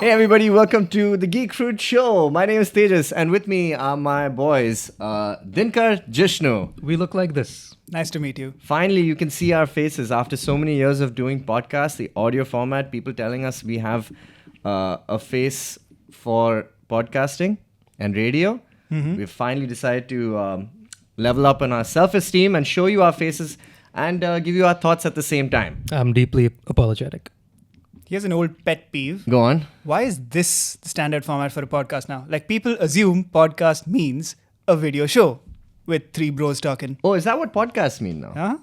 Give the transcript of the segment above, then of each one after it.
Hey everybody, welcome to the Geek Fruit Show. My name is Tejas and with me are my boys, Dinkar, Jishnu. We look like this. Nice to meet you. Finally, you can see our faces after so many years of doing podcasts, the audio format, people telling us we have a face for podcasting and radio. We've finally decided to level up on our self-esteem and show you our faces and give you our thoughts at the same time. I'm deeply apologetic. Here's an old pet peeve. Go on. Why is this the standard format for a podcast now? Like, people assume podcast means a video show with three bros talking. Oh, is that what podcasts mean now? Huh?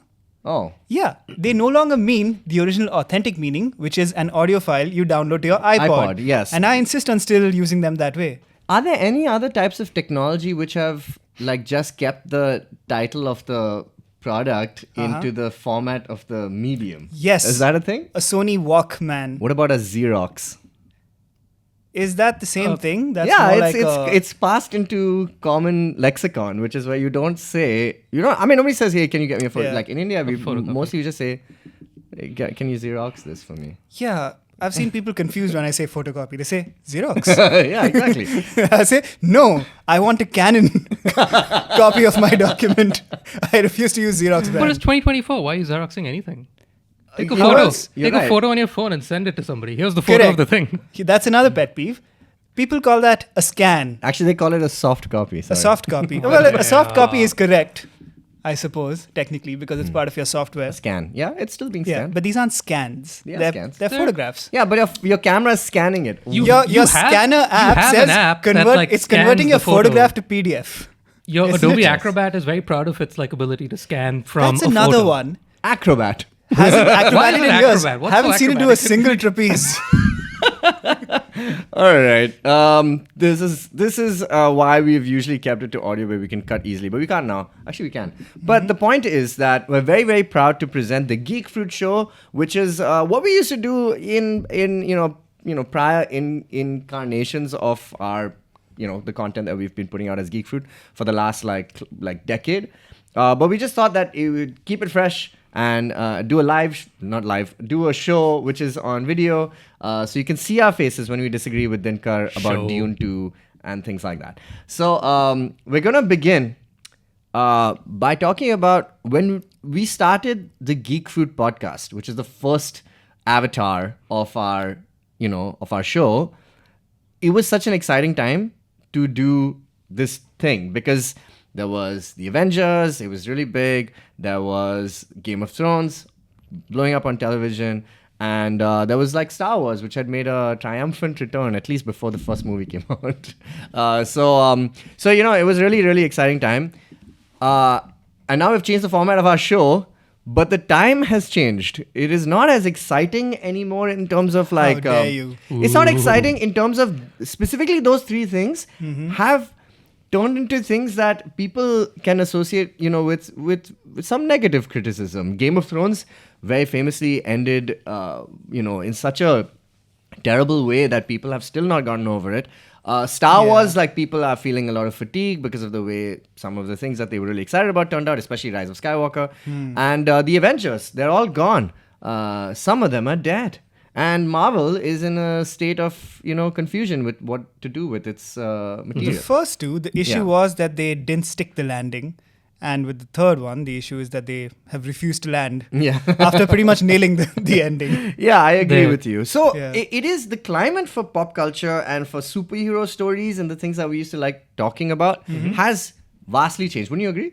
Oh. Yeah, they no longer mean the original authentic meaning, which is an audio file you download to your iPod. Yes. And I insist on still using them that way. Are there any other types of technology which have just kept the title of the product into the format of the medium? Yes. Is that a thing? A Sony Walkman. What about a Xerox? Is that the same thing? That's yeah, more it's passed into common lexicon, which is where you don't say, nobody says, hey, can you get me a photo? Yeah. Like in India, we photocopy. mostly just say, hey, can you Xerox this for me? Yeah, I've seen people confused when I say photocopy. They say Xerox. Yeah, exactly. I say, no, I want a Canon copy of my document. I refuse to use Xerox brand. But it's 2024. Why are you Xeroxing anything? Take a Yeah, photo. you're Take right. a photo on your phone and send it to somebody. Here's the photo Correct. of the thing. That's another pet peeve. People call that a scan, Actually, they call it a soft copy. a Sorry. soft copy. Well, a soft copy is correct, I suppose, technically, because it's part of your software. Scan. Yeah, it's still being Yeah, scanned. but these aren't scans. They are They're, scans. they're photographs. Yeah, but your camera is scanning it. Your scanner app have says an app that, it's scans converting your the photo. photograph to PDF. Your Isn't Adobe it? Acrobat is very proud of its ability to scan from That's a another photo. one. Acrobat. Hasn't Why acrobated is it in years. acrobat? What's Haven't so seen it do a acrobatic? single trapeze. All right. This is why we've usually kept it to audio where we can cut easily, but we can't now. Actually, we can. But the point is that we're very, very proud to present the Geek Fruit Show, which is what we used to do in prior incarnations of our the content that we've been putting out as Geek Fruit for the last like decade. But we just thought that it would keep it fresh and do a show which is on video, so you can see our faces when we disagree with Dinkar about Show. Dune 2 and things like that. So we're gonna begin by talking about when we started the Geek Fruit podcast, which is the first avatar of our show. It was such an exciting time to do this thing because there was the Avengers, it was really big. There was Game of Thrones blowing up on television. And there was Star Wars, which had made a triumphant return, at least before the first movie came out. So it was really, really exciting time. And now we've changed the format of our show, but the time has changed. It is not as exciting anymore in terms of How dare you. It's not exciting in terms of specifically those three things have turned into things that people can associate, with some negative criticism. Game of Thrones very famously ended, in such a terrible way that people have still not gotten over it. Star Wars, people are feeling a lot of fatigue because of the way some of the things that they were really excited about turned out, especially Rise of Skywalker. And the Avengers, they're all gone. Some of them are dead. And Marvel is in a state of, confusion with what to do with its material. The first two, the issue was that they didn't stick the landing. And with the third one, the issue is that they have refused to land Yeah. after pretty much nailing the ending. Yeah, I agree There. with you. So Yeah. it is the climate for pop culture and for superhero stories and the things that we used to like talking about has vastly changed. Wouldn't you agree?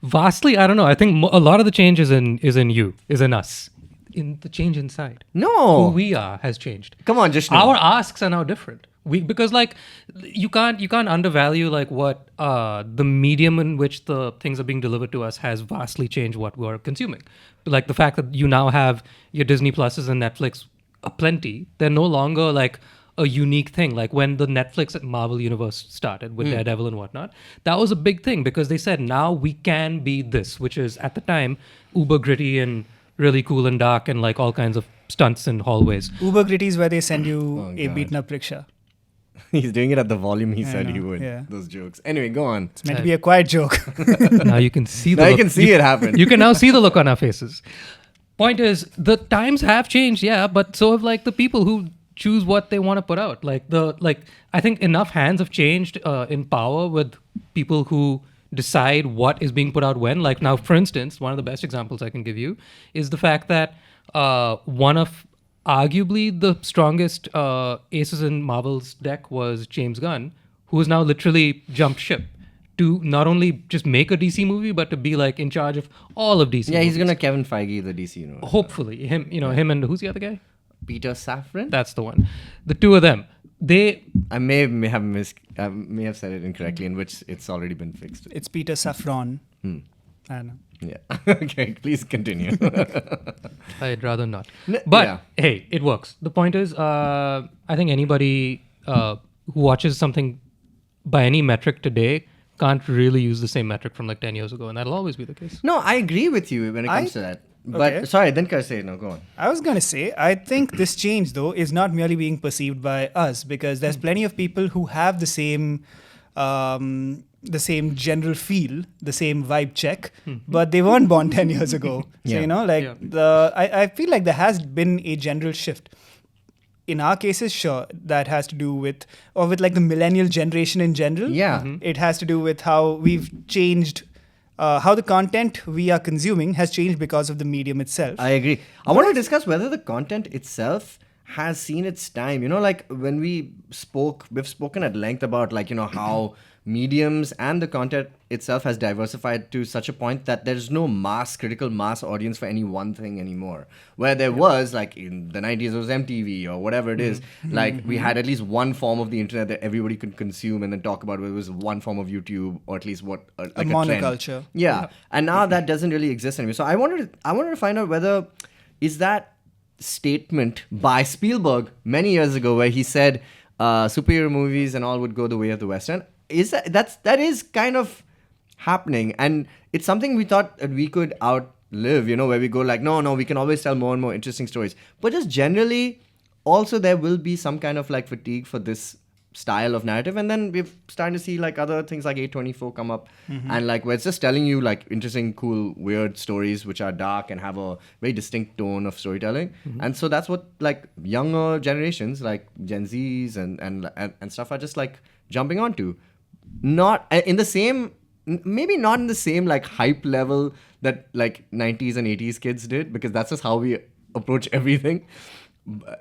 Vastly, I don't know. I think a lot of the change is in us. In the change inside. No. Who we are has changed. Come on, Jishnu. Our asks are now different. Because you can't undervalue what the medium in which the things are being delivered to us has vastly changed what we're consuming. Like the fact that you now have your Disney Pluses and Netflix aplenty. They're no longer a unique thing. Like when the Netflix and Marvel universe started with Daredevil and whatnot, that was a big thing because they said now we can be this, which is at the time uber gritty and really cool and dark and all kinds of stunts in hallways. Uber Gritty is where they send you a God. beaten up rickshaw. He's doing it at the volume he said he know, would. yeah. Those jokes. Anyway, go on. It's meant to be a quiet joke. Now you can see the Now you look. can see it happen. You can now see the look on our faces. Point is, the times have changed, yeah, but so have the people who choose what they want to put out. I think enough hands have changed in power with people who decide what is being put out when. Like now, for instance, one of the best examples I can give you is the fact that one of arguably the strongest aces in Marvel's deck was James Gunn, who has now literally jumped ship to not only just make a DC movie, but to be like in charge of all of DC. Yeah, he's movies. gonna Kevin Feige the DC universe. Hopefully, him and who's the other guy? Peter Safran. That's the one. The two of them. I may have said it incorrectly, in which it's already been fixed. It's Peter Safran. I don't know. Yeah. Okay, please continue. I'd rather not. Yeah. But hey, it works. The point is, I think anybody who watches something by any metric today can't really use the same metric from like 10 years ago, and that'll always be the case. No, I agree with you when it comes to that. But Okay. sorry, Dinkar, say it. No, go on. I was going to say, I think this change, though, is not merely being perceived by us, because there's plenty of people who have the same general feel, the same vibe check, but they weren't born 10 years ago. So, Yeah. I feel like there has been a general shift. In our cases, sure, that has to do with like the millennial generation in general. Yeah. It has to do with how we've changed, how the content we are consuming has changed because of the medium itself. I agree. I want to discuss whether the content itself has seen its time. Like when we've spoken at length about how mediums and the content itself has diversified to such a point that there's no critical mass audience for any one thing anymore. Where there was, like in the 90s, it was MTV or whatever it is. Like we had at least one form of the internet that everybody could consume and then talk about. It was one form of YouTube, or at least like a monoculture. trend. Yeah. And now that doesn't really exist anymore. So I wanted to find out whether is that statement by Spielberg many years ago, where he said superhero movies and all would go the way of the Western. That is kind of happening, and it's something we thought that we could outlive, where we go like, no, we can always tell more and more interesting stories. But just generally, also there will be some kind of like fatigue for this style of narrative, and then we're starting to see like other things like A24 come up, and like where it's just telling you like interesting, cool, weird stories which are dark and have a very distinct tone of storytelling. And so that's what like younger generations like Gen Zs and stuff are just like jumping onto. Not in the same, maybe not in the same like hype level that like 90s and 80s kids did, because that's just how we approach everything,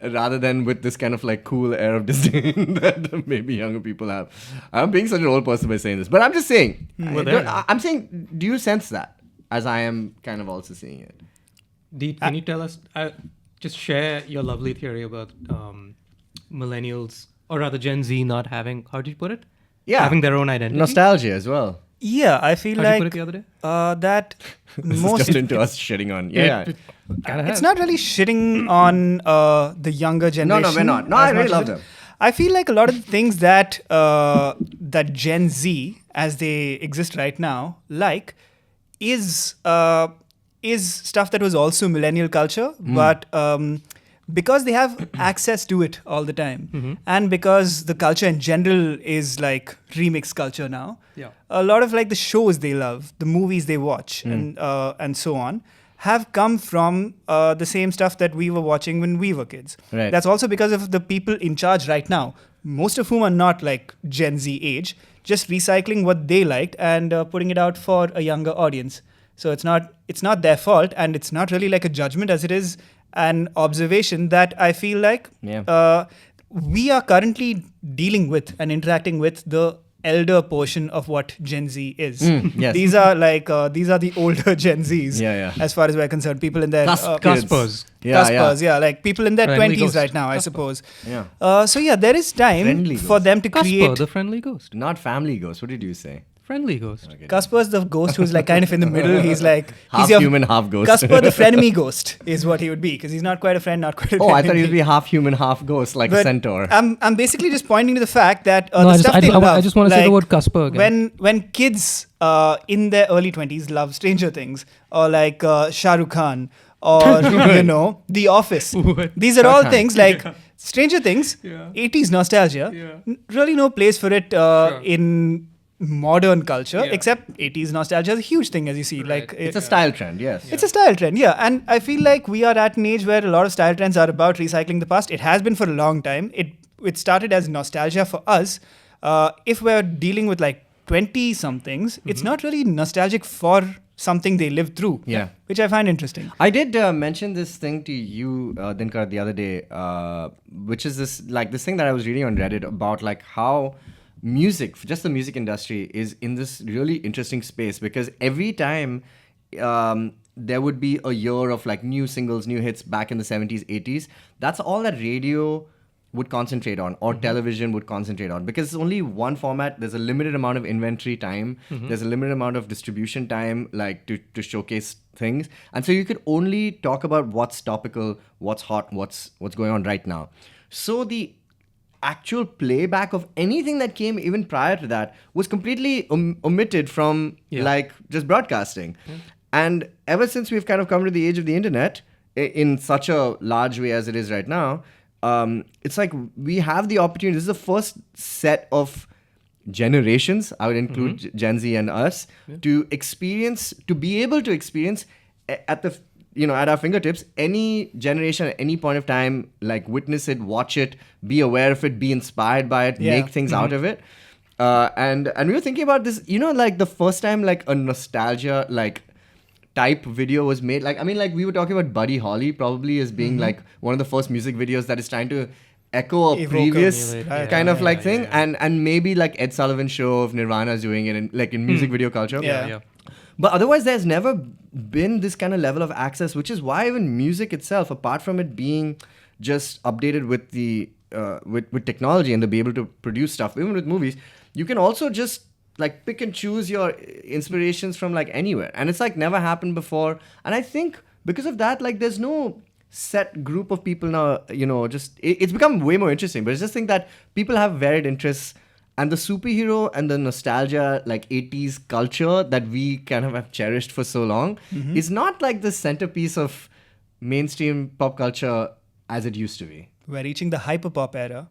rather than with this kind of like cool air of disdain that maybe younger people have. I'm being such an old person by saying this, but I'm just saying, I'm saying, do you sense that as I am kind of also seeing it? Can you tell us, just share your lovely theory about millennials, or rather Gen Z not having, how did you put it? Yeah. Having their own identity. Nostalgia as well. Yeah, I feel How'd you like put it the other day? That This most is just into us shitting on. Yeah. it's not really shitting on the younger generation. No, we're not. No, as I really much love as them. I feel like a lot of the things that that Gen Z, as they exist right now, like is stuff that was also millennial culture, but because they have access to it all the time, and because the culture in general is like remix culture now, a lot of like the shows they love, the movies they watch, and so on, have come from the same stuff that we were watching when we were kids. Right. That's also because of the people in charge right now, most of whom are not like Gen Z age, just recycling what they liked and putting it out for a younger audience. So it's not their fault, and it's not really like a judgment as it is an observation that I feel like we are currently dealing with and interacting with the elder portion of what Gen Z is. Yes. These are the older Gen Zs, as far as we're concerned. People in their Cuspers. Like people in their Friendly 20s ghost. right now, I Cusper. suppose. Yeah. So there is time Friendly for ghost. them to create. Cusper, the friendly ghost. Not family ghost. What did you say? Friendly ghost. Okay. Casper's the ghost who's like kind of in the middle. He's like Half he's human, half ghost. Casper the frenemy ghost is what he would be, because he's not quite a friend, not quite a Oh, I thought enemy. he'd be half human, half ghost, like a But centaur. I'm basically just pointing to the fact that No, the I stuff just- they I- love. I just wanna say the like, word Casper again. When kids in their early 20s love Stranger Things, or like Shah Rukh Khan, or The Office. What? These are Shah all Khan. things like Stranger Things, Yeah. 80s nostalgia. Yeah. Really no place for it Sure. in modern culture, Yeah. except 80s nostalgia is a huge thing, as you see. Right. Like It's a style trend, yes. It's a style trend, yeah. And I feel like we are at an age where a lot of style trends are about recycling the past. It has been for a long time. It started as nostalgia for us. If we're dealing with like 20 somethings, it's not really nostalgic for something they lived through. Yeah. Which I find interesting. I did mention this thing to you, Dinkar, the other day, which is this thing that I was reading on Reddit about like how music, just the music industry, is in this really interesting space because every time there would be a year of like new singles, new hits back in the 70s, 80s, that's all that radio would concentrate on or television would concentrate on because it's only one format. There's a limited amount of inventory time. There's a limited amount of distribution time like to showcase things. And so you could only talk about what's topical, what's hot, what's going on right now. So the actual playback of anything that came even prior to that was completely omitted from like just broadcasting. And ever since we've kind of come to the age of the internet in such a large way as it is right now, it's like we have the opportunity. This is the first set of generations, I would include Gen Z and us, to be able to experience at our fingertips, any generation at any point of time, like witness it, watch it, be aware of it, be inspired by it, make things out of it. And we were thinking about this, like the first time like a nostalgia like type video was made. Like, I mean, like we were talking about Buddy Holly probably as being like one of the first music videos that is trying to echo a previous kind of like thing. And maybe like Ed Sullivan's show of Nirvana is doing it in music video culture. Yeah. But otherwise, there's never been this kind of level of access, which is why even music itself, apart from it being just updated with the with technology and to be able to produce stuff, even with movies, you can also just like pick and choose your inspirations from like anywhere. And it's like never happened before. And I think because of that, like there's no set group of people now, just it's become way more interesting. But it's just think that people have varied interests. And the superhero and the nostalgia, like 80s culture that we kind of have cherished for so long is not like the centerpiece of mainstream pop culture as it used to be. We're reaching the hyperpop era.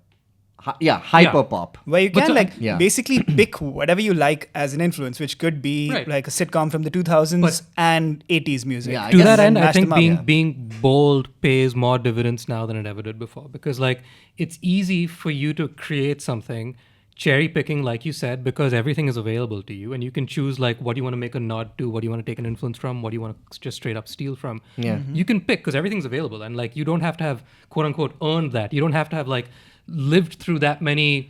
Hyper pop. Where you can basically pick whatever you like as an influence, which could be like a sitcom from the 2000s and 80s music. To that end, I think being bold pays more dividends now than it ever did before. Because like it's easy for you to create something cherry picking, like you said, because everything is available to you and you can choose like what you want to make a nod to, what do you want to take an influence from, what do you want to just straight up steal from. You can pick because everything's available and like you don't have to have quote unquote earned that. You don't have to have like lived through that many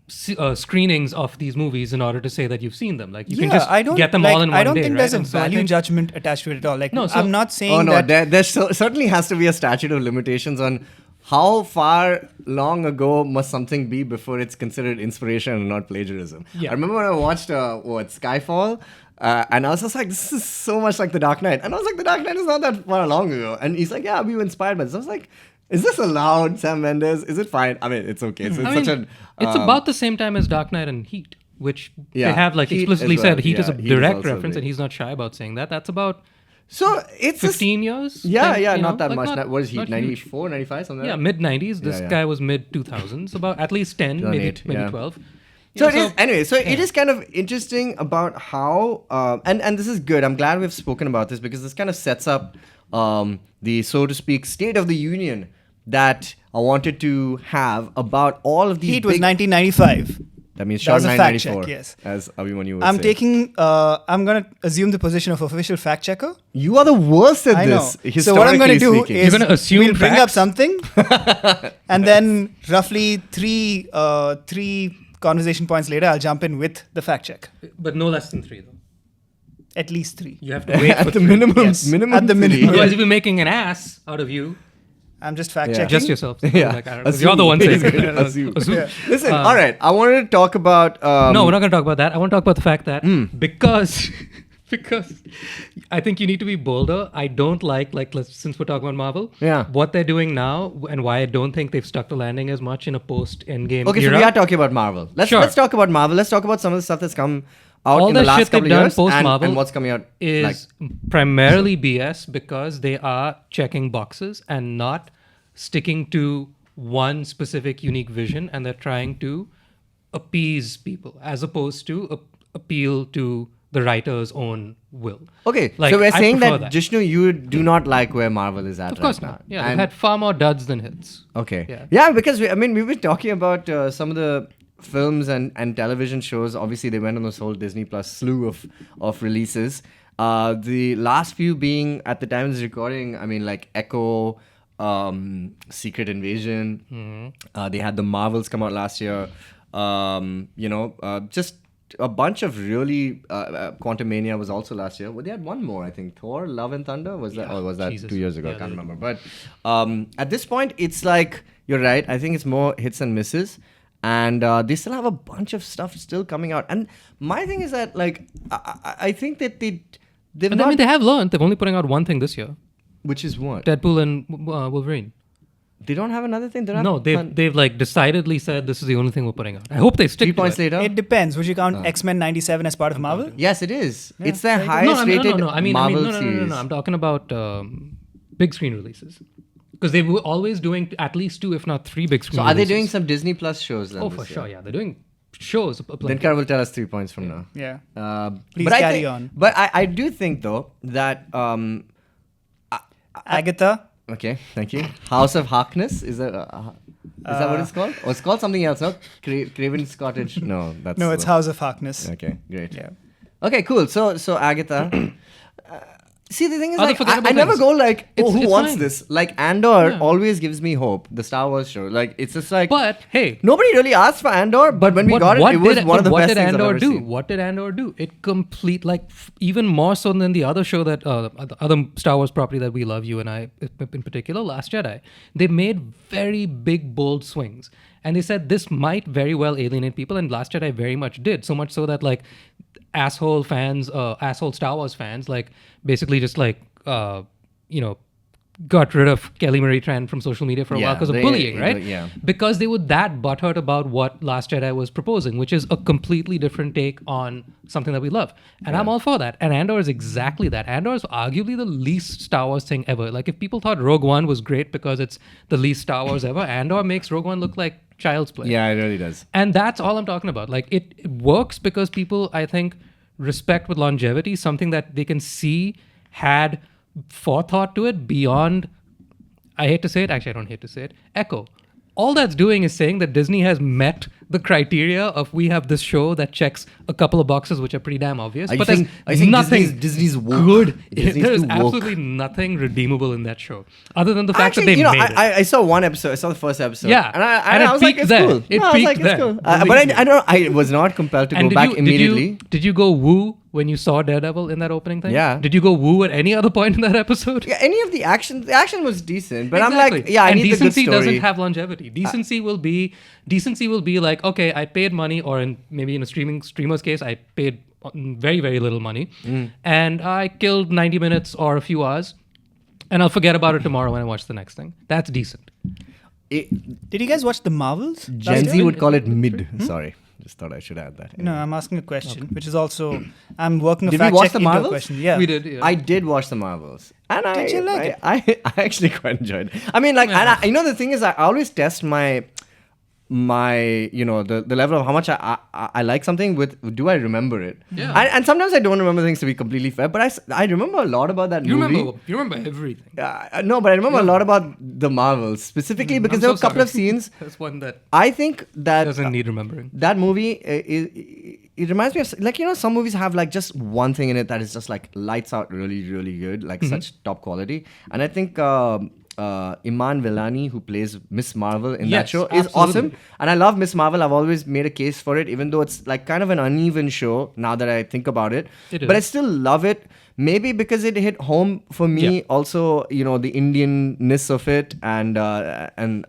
screenings of these movies in order to say that you've seen them. Like you can just get them all in one day. I don't think there's a And so value judgment attached to it at all. Like I'm not saying there certainly has to be a statute of limitations on how far long ago must something be before it's considered inspiration and not plagiarism. I remember when I watched Skyfall, and I was just like, this is so much like The Dark Knight. And I was like, The Dark Knight is not that far long ago. And he's like, yeah, we were inspired by this. I was like, is this allowed, Sam Mendes? Is it fine? I mean, it's okay. It's about the same time as Dark Knight and Heat, which they have like Heat explicitly said Heat is a Heat direct is reference and he's not shy about saying that. That's about so it's 15 years? Not that much. What is Heat? 94, huge. 95, something like that? Mid 90s. This guy was mid 2000s, about at least 10, maybe 12. So it is kind of interesting about how, and this is good. I'm glad we've spoken about this because this kind of sets up the, so to speak, state of the union that I wanted to have about all of these. Heat was 1995. That means shot 1994, yes. As Abhimanyu would say. I'm going to assume the position of official fact checker. You are the worst at this. So what I'm going to do is you're going to assume we'll bring up something and then roughly three conversation points later, I'll jump in with the fact check. But no less than 3 though. At least 3. You have to wait at for the 3. minimum. Yes. Minimum. At the minimum. Otherwise, you'll be making an ass out of you. I'm just fact checking. Just yourself. Yeah. Like, I don't know. You're the one saying it. Assume. Listen, all right. I wanted to talk about. No, we're not going to talk about that. I want to talk about the fact that because I think you need to be bolder. I don't like since we're talking about Marvel, what they're doing now and why I don't think they've stuck the landing as much in a post-Endgame era. So we are talking about Marvel. Let's talk about Marvel. Let's talk about some of the stuff that's come out in the last couple of years and what's coming out is primarily BS because they are checking boxes and not sticking to one specific unique vision, and they're trying to appease people as opposed to appeal to the writer's own will. Okay, Like, so we're I saying prefer that, Jishnu, you do not like where Marvel is at Of course right not. now. Yeah, And- they've had far more duds than hits. Okay. Yeah. Because we've been talking about some of the films and television shows. Obviously, they went on this whole Disney Plus slew of releases. The last few being, at the time of this recording, like Echo, Secret Invasion. They had the Marvels come out last year. Just a bunch of really Quantumania was also last year. Well, they had one more, I think. Thor: Love and Thunder was that, or was that Jesus. 2 years ago? Yeah, I can't they- remember. But at this point, it's like you're right. I think it's more hits and misses, and they still have a bunch of stuff still coming out. And my thing is that I think that they've But not. I mean, they have learned. They're only putting out one thing this year: Which is what? Deadpool and Wolverine. They don't have another thing. No, they've like decidedly said this is the only thing we're putting out. I hope they stick 3 to points it. later. It depends. Would you count X-Men 97 as part of Marvel? Yes, it is. Yeah, It's their very good. highest rated No. I mean, Marvel no. series. I'm talking about big screen releases. Because they were always doing at least 2, if not 3 big screen So are they releases. doing some Disney Plus shows then? Oh, this for year? sure, yeah. They're doing shows. Dinkar will tell us 3 points from now. Yeah. Please carry on. But I do think though that Agatha. okay, thank you. House of Harkness is that what it's called? Or it's called something else, no? Craven's Cottage. No, that's No, it's House of Harkness. Okay, great. Yeah. Okay, cool. So Agatha. See, the thing is, Other like, forgettable I never things. go like, oh, who It's wants fine. this? Like, Andor Yeah. always gives me hope. The Star Wars show, like, it's just like, But hey, nobody really asked for Andor, but when we got it, it was one of the what best did things I've Andor ever do? seen. What did Andor do? It even more so than the other show that the other Star Wars property that we love, you and I in particular, Last Jedi. They made very big, bold swings, and they said this might very well alienate people, and Last Jedi very much did. So much so that like asshole Star Wars fans, like basically just like got rid of Kelly Marie Tran from social media for a while because of bullying, right? Yeah. Because they were that butthurt about what Last Jedi was proposing, which is a completely different take on something that we love. And I'm all for that. And Andor is exactly that. Andor is arguably the least Star Wars thing ever. Like, if people thought Rogue One was great because it's the least Star Wars ever, Andor makes Rogue One look like child's play. Yeah, it really does. And that's all I'm talking about. Like, it works because people, I think, respect with longevity something that they can see had forethought to it beyond, I hate to say it, actually I don't hate to say it, Echo. All that's doing is saying that Disney has met the criteria of we have this show that checks a couple of boxes which are pretty damn obvious. Are you But saying- there's are you saying nothing Disney's woke? good. Disney's There's too woke. absolutely nothing redeemable in that show. Other than the fact Actually, that they made it. I saw one episode. I saw the first episode. Yeah. and And it I was like, peaked it's there. cool. It No, I was like, peaked it's there. cool. But Believe me. I was not compelled to And go back immediately. Did you go woo when you saw Daredevil in that opening thing? Yeah. Did you go woo at any other point in that episode? Yeah, any of the action was decent, but I'm Exactly. like, yeah, I and need the good decency story. doesn't have longevity. Decency will be like, okay, I paid money, or maybe in a streamer's case, I paid very, very little money, and I killed 90 minutes or a few hours, and I'll forget about it tomorrow when I watch the next thing. That's decent. Did you guys watch the Marvels? Gen last Z year? would call it mid. Sorry, just thought I should add that. No, I'm asking a question, which is also I'm working a Did we fact watch check the into a Marvels? question. Yeah, We did. Yeah. I did watch the Marvels, and Did you like it? I actually quite enjoyed it. I mean, like, and the thing is, I always test my the level of how much I like something with, do I remember it? Yeah. And sometimes I don't remember things, to be completely fair, but I remember a lot about that You movie. remember everything. No, but I remember a lot about the Marvels specifically because I'm there were a so couple of sorry. scenes. That's one that I think that doesn't need remembering. that movie it reminds me of, like, some movies have like just one thing in it that is just like lights out really, really good, like such top quality. And I think Iman Vellani, who plays Miss Marvel in that Yes, show, is absolutely. awesome. And I love Miss Marvel. I've always made a case for it, even though it's like kind of an uneven show now that I think about it. It But is. I still love it. Maybe because it hit home for me. Yeah. Also, the Indianness of it, and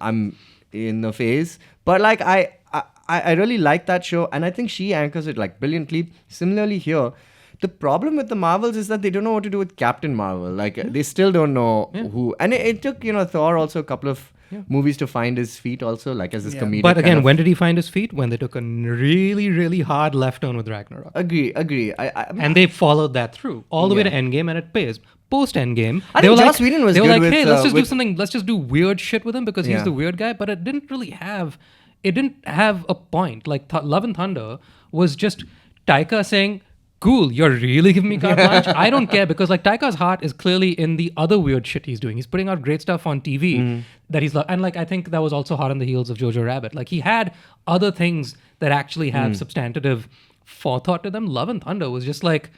I'm in the phase. But like I really like that show, and I think she anchors it like brilliantly. Similarly here, the problem with the Marvels is that they don't know what to do with Captain Marvel. Like they still don't know who. And it took Thor also a couple of movies to find his feet also, like as this comedic. But again, kind of- when did he find his feet? When they took a really, really hard left turn with Ragnarok. agree. And they followed that through all the way to Yeah. Endgame, and it pays. Post Endgame, I they think were Joss Whedon was they were good like, with, hey, let's just do with- something. Let's just do weird shit with him because he's Yeah. the weird guy. But it didn't really have. It didn't have a point. Like Love and Thunder was just Taika saying, "Cool, you're really giving me carte blanche." I don't care because like Taika's heart is clearly in the other weird shit he's doing. He's putting out great stuff on TV that he's and like I think that was also hot on the heels of Jojo Rabbit. Like he had other things that actually have substantive forethought to them. Love and Thunder was just like,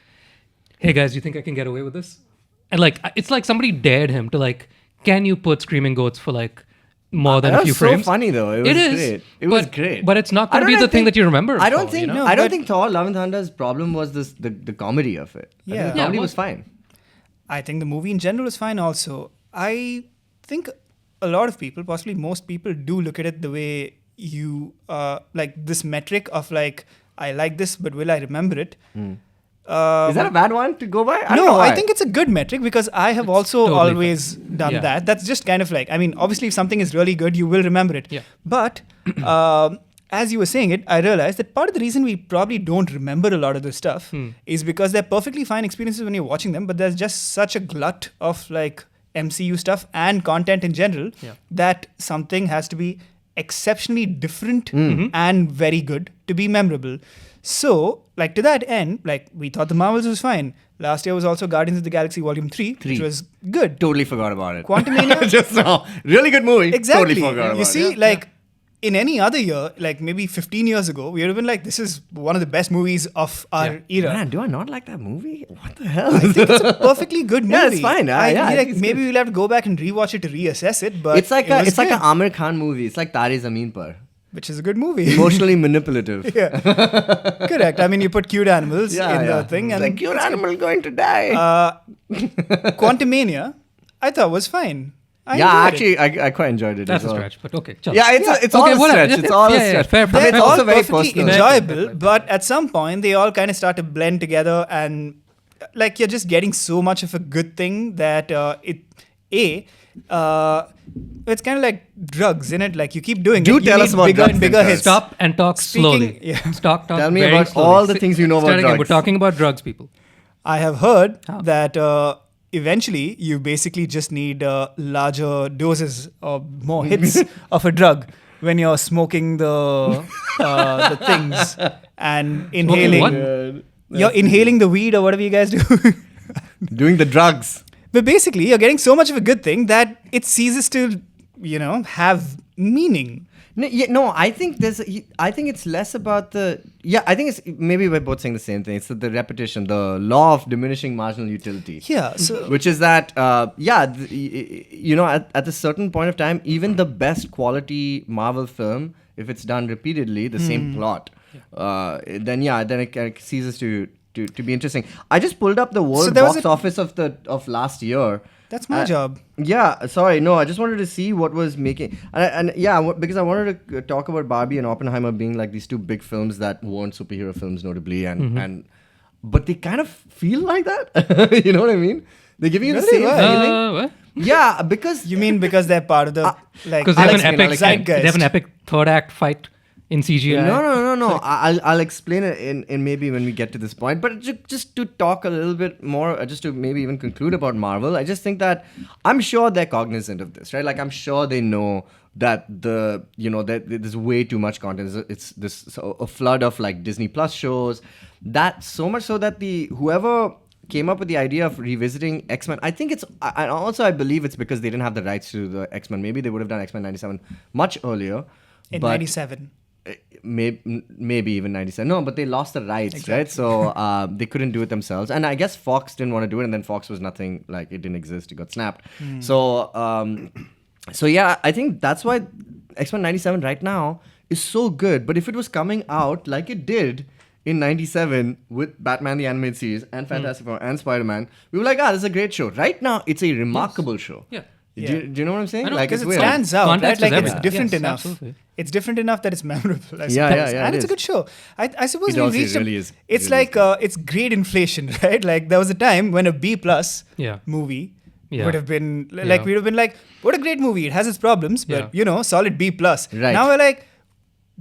"Hey guys, do you think I can get away with this?" And like it's like somebody dared him to like, "Can you put screaming goats for like more than a few frames?" It was so funny though. It was great. It was great. But it's not going to be the thing that you remember. I don't for, think. you know? I don't think Thor: Love and Thunder's problem was the comedy of it. I think the comedy was fine. I think the movie in general is fine also. I think a lot of people, possibly most people, do look at it the way you like this metric of like, I like this, but will I remember it? Is that a bad one to go by? I think it's a good metric because I have also totally always done that. That's just kind of like, I mean, obviously if something is really good, you will remember it. Yeah. But as you were saying it, I realized that part of the reason we probably don't remember a lot of this stuff is because they're perfectly fine experiences when you're watching them, but there's just such a glut of like MCU stuff and content in general that something has to be exceptionally different and very good to be memorable. So, like to that end, like we thought the Marvels was fine. Last year was also Guardians of the Galaxy Volume 3, which was good. Totally forgot about it. Quantumania. Just now. Really good movie. Exactly. Totally forgot about it. You see, like in any other year, like maybe 15 years ago, we would have been like, this is one of the best movies of our era. Man, do I not like that movie? What the hell? I think it's a perfectly good movie. Yeah, it's fine. I think it's maybe good. we'll have to go back and rewatch it to reassess it. But It's like it was an good, Amir Khan movie. It's like Tare Zameen Par. which is a good movie. Emotionally manipulative. Yeah, correct. I mean, you put cute animals in the thing, It's and like cute animal going to die. Quantumania, I thought was fine. I yeah, enjoyed actually, it. I quite enjoyed it. That's as a well. stretch, but okay. Chalo. Yeah, it's Okay, all a whatever. stretch. It's all a Yeah, stretch. fair, I mean, fair, it's They're also all very perfectly personal. enjoyable, but at some point they all kind of start to blend together, and like you're just getting so much of a good thing that it's kind of like drugs, isn't it? Like you keep doing Do it, you tell need us about bigger drugs, and bigger Dinkar. hits. Stop and talk slowly. Yeah. Talk Tell me very about slowly. all the things you know about Start again. drugs. We're talking about drugs, people. I have heard How? that eventually you basically just need larger doses or more hits of a drug when you're smoking the things and inhaling. what? You're inhaling the weed or whatever you guys do. Doing the drugs. But basically, you're getting so much of a good thing that it ceases to, have meaning. No, I think I think it's less about the. Yeah, I think it's maybe we're both saying the same thing. It's the repetition, the law of diminishing marginal utility. Yeah. So Which is that, at a certain point of time, even the best quality Marvel film, if it's done repeatedly, the same plot, then it ceases to be interesting. I just pulled up the world there was box office of last year. that's my job. Yeah, sorry, no, I just wanted to see what was making, because I wanted to talk about Barbie and Oppenheimer being like these two big films that weren't superhero films, notably, but they kind of feel like that. You know what I mean? They're giving you the Really? same Why? feeling. What? Yeah, because You mean because they're part of the like? Because they have an explain, I'll epic, explain. they have an epic third act fight in CGI. No. I'll explain it in maybe when we get to this point. But just to talk a little bit more, just to maybe even conclude about Marvel, I just think that I'm sure they're cognizant of this, right? Like I'm sure they know that that there's way too much content. It's a flood of like Disney Plus shows. That so much so that whoever came up with the idea of revisiting X-Men, I think I believe it's because they didn't have the rights to the X-Men. Maybe they would have done X-Men 97 much earlier. in but- '97. maybe even 97. No, but they lost the rights, right? So they couldn't do it themselves. And I guess Fox didn't want to do it. And then Fox was nothing, like it didn't exist. It got snapped. So yeah, I think that's why X-Men 97 right now is so good. But if it was coming out like it did in 97 with Batman the Animated Series and Fantastic Four and Spider-Man, we were like, this is a great show. Right now, it's a remarkable show. Yeah. Do you know what I'm saying? I know, Like Because it's it weird. stands out, right? Context is Like it's everything. different Yes, enough. absolutely. It's different enough that it's memorable. I suppose. Yeah, and it it's a is. good show. I suppose It we've also reached. really is. It's Really like it's grade inflation, right? Like there was a time when a B plus Yeah. movie Yeah. would have been like Yeah. we'd have been like, what a great movie! It has its problems, but solid B plus. Right. Now we're like,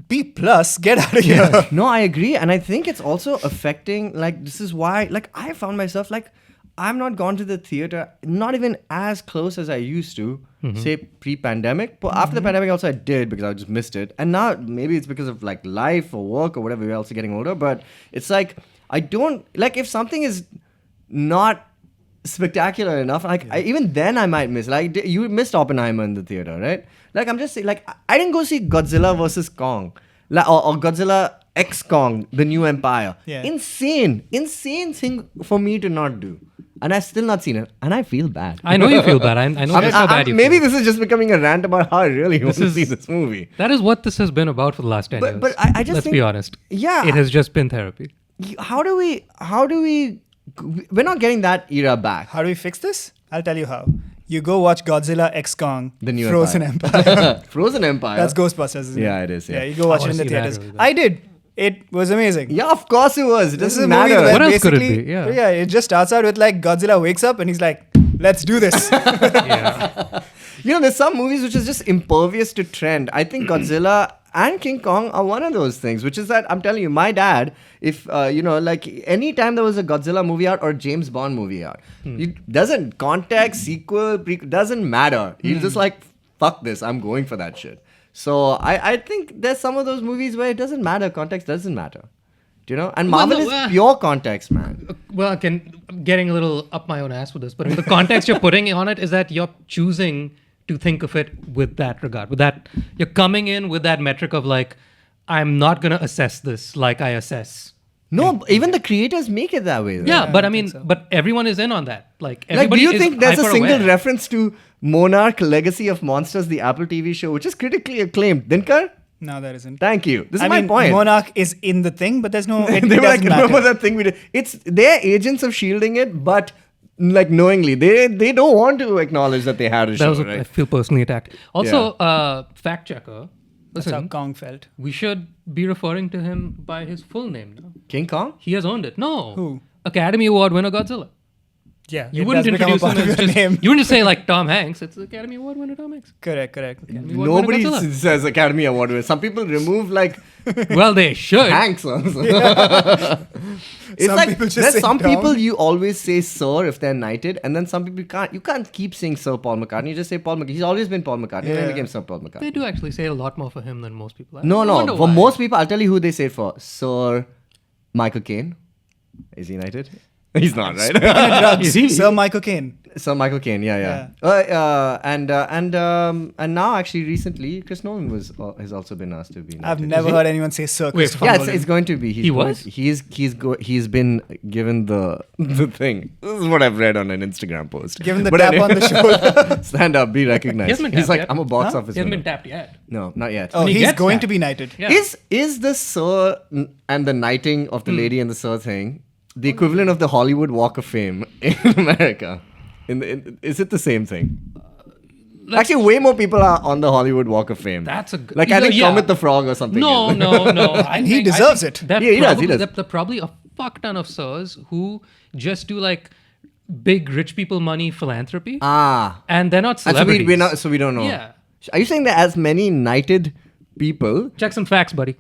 B plus, get out of here. No, I agree. And I think it's also affecting, like, this is why, like, I found myself, like, I'm not gone to the theater, not even as close as I used to, say pre-pandemic. But after the pandemic, also I did because I just missed it. And now maybe it's because of like life or work or whatever. We're also getting older. But it's like I don't like if something is not spectacular enough. Like even then I might miss. Like you missed Oppenheimer in the theater, right? Like I'm just saying. Like I didn't go see Godzilla versus Kong, or Godzilla X Kong, the New Empire. Yeah. Insane thing for me to not do. And I've still not seen it. And I feel bad. I know you feel bad. I know just how bad you maybe feel. this is just becoming a rant about how I really want to see this movie. That is what this has been about for the last 10 years. But I just Let's think, be honest. Yeah. It has just been therapy. How do we, we're not getting that era back. How do we fix this? I'll tell you how. You go watch Godzilla X Kong, The New Frozen Empire. Frozen Empire. That's Ghostbusters, isn't it? Yeah, it is, yeah. Yeah, you go watch I it in the wanna see that theaters. really bad. I did. It was amazing. Yeah, of course it was. It This is doesn't a movie matter. where What else could it basically, be? Yeah. it just starts out with like Godzilla wakes up and he's like, let's do this. Yeah. You know, there's some movies which is just impervious to trend. I think Godzilla and King Kong are one of those things, which is that I'm telling you, my dad, if, like any time there was a Godzilla movie out or a James Bond movie out, it doesn't, context, sequel, prequel, doesn't matter. He's just like, fuck this, I'm going for that shit. So I think there's some of those movies where it doesn't matter, context doesn't matter. Do you know? And Marvel is pure context, man. Well, I'm getting a little up my own ass with this, but the context you're putting on it is that you're choosing to think of it with that regard. With that, you're coming in with that metric of like, I'm not going to assess this like I assess. No, even the creators make it that way. Though. Yeah, but I mean, but everyone is in on that. Like, Like, do everybody you is think there's a single hyper-aware. reference to Monarch Legacy of Monsters, the Apple TV show, which is critically acclaimed? Dinkar? No, there isn't. Thank you. This is I my mean, point. Monarch is in the thing, but there's no. It, They it were like, doesn't matter. remember that thing we did? It's they're agents of shielding it, but like knowingly, they don't want to acknowledge that they had a That show. was Right? I feel personally attacked. Also, fact checker. That's how Listen, Kong felt. we should be referring to him by his full name now. King Kong? He has earned it. No. Who? Academy Award winner Godzilla. Yeah, You it wouldn't does become a introduce him part of as your just, name. you wouldn't just say like Tom Hanks. It's Academy Award winner Tom Hanks. Correct. Academy Award winner Nobody Godzilla. says Academy Award winner. Some people remove like Well, they should. Hanks. Also. It's Some like people just there's say some Tom. people you always say sir if they're knighted, and then some people you can't keep saying Sir Paul McCartney. You just say Paul McCartney. He's always been Paul McCartney. And then Yeah. became Sir Paul McCartney. They do actually say a lot more for him than most people. No. I wonder For why. most people, I'll tell you who they say it for. Sir Michael Caine. Is he knighted? He's not, right? Drugs. Is he? Sir Michael Caine. Sir Michael Caine, yeah. And now actually recently, Chris Nolan has also been asked to be knighted. I've never heard anyone say Sir Wait, Christopher Yeah, Nolan. it's going to be. He was? He's been given the thing. This is what I've read on an Instagram post. Given the But tap anyway, on the shoulder. stand up, be recognized. He hasn't been He's tapped like, yet. I'm a box Huh? office He hasn't winner. been tapped yet. No, not yet. Oh, When he he's gets going that. to be knighted. Yeah. Is the Sir and the knighting of the lady and the Sir thing the equivalent of the Hollywood Walk of Fame in America? Is it the same thing? Actually, way more people are on the Hollywood Walk of Fame. That's a good. Like I think yeah. Kermit the Frog or something. No. And he deserves it. That Yeah, he does, he probably, does. There are probably a fuck ton of sirs who just do like big rich people money philanthropy, and they're not And celebrities. so we don't know. Yeah. Are you saying that as many knighted people? Check some facts, buddy.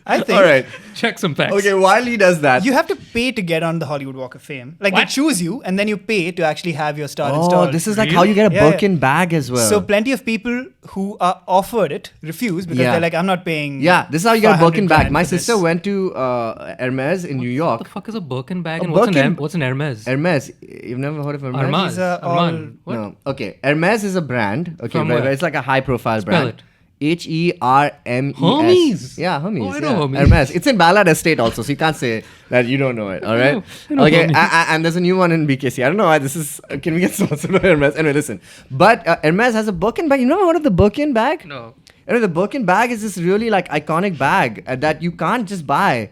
I think All right. Check some facts. Okay, while he does that. you have to pay to get on the Hollywood Walk of Fame. Like What? they choose you, and then you pay to actually have your star installed. This is like how you get a Yeah, Birkin bag as well. So plenty of people who are offered it refuse because Yeah. they're like, I'm not paying. yeah, this is how you get a 500 Birkin bag. grand My for this. sister went to Hermes in New What the York. fuck is a Birkin bag? A And Birkin- what's an Hermes? Hermes. You've never heard of Hermes? Armand. These are all- Armand. What? No. Okay. Hermes is a brand. Okay, From where where? it's like a high profile Spell brand. it. Hermes. Hermes. Yeah, Hermes. Oh, I know yeah. Hermes. Hermes. It's in Ballard Estate also, so you can't say that you don't know it. All right. I know Okay. Hermes. And there's a new one in BKC. I don't know why this is. Can we get sponsored by Hermes? Anyway, listen. But Hermes has a Birkin bag. You never heard of the Birkin bag? No. Anyway, the Birkin bag is this really like iconic bag that you can't just buy.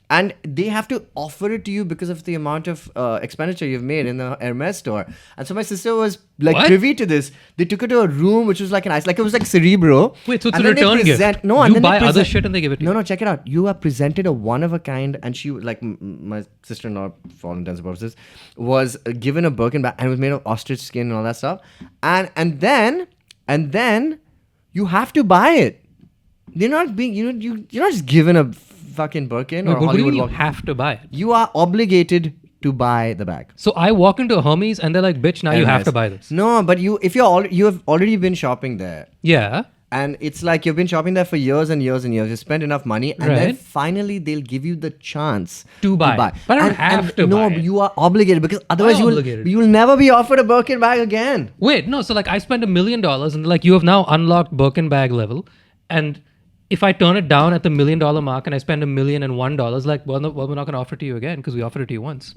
And they have to offer it to you because of the amount of expenditure you've made in the Hermes store. And so my sister was like What? privy to this. They took her to a room which was like it was like Cerebro. Wait, so it's And a then they return gift. present- No, You and then they buy other present- shit and they give it to you. No, check it out. You are presented a one of a kind, and she like my sister-in-law, for all intents and purposes, was given a Birkin bag and it was made of ostrich skin and all that stuff. And then you have to buy it. They're not being you're not just given a fucking Birkin No, or but what do you Hollywood mean you Walk? have to buy it? You are obligated to buy the bag. So I walk into a Hermes and they're like, bitch, now you have to buy this. No, but you have already been shopping there. Yeah. And it's like you've been shopping there for years and years and years. You spent enough money, and then Right. finally they'll give you the chance To buy. But I don't have to no, buy it. you are obligated because otherwise obligated? you will never be offered a Birkin bag again. Wait, no. So like I spent $1 million and like you have now unlocked Birkin bag level. And if I turn it down at the $1 million mark and I spend $1,001, like, well, we're not going to offer it to you again because we offered it to you once.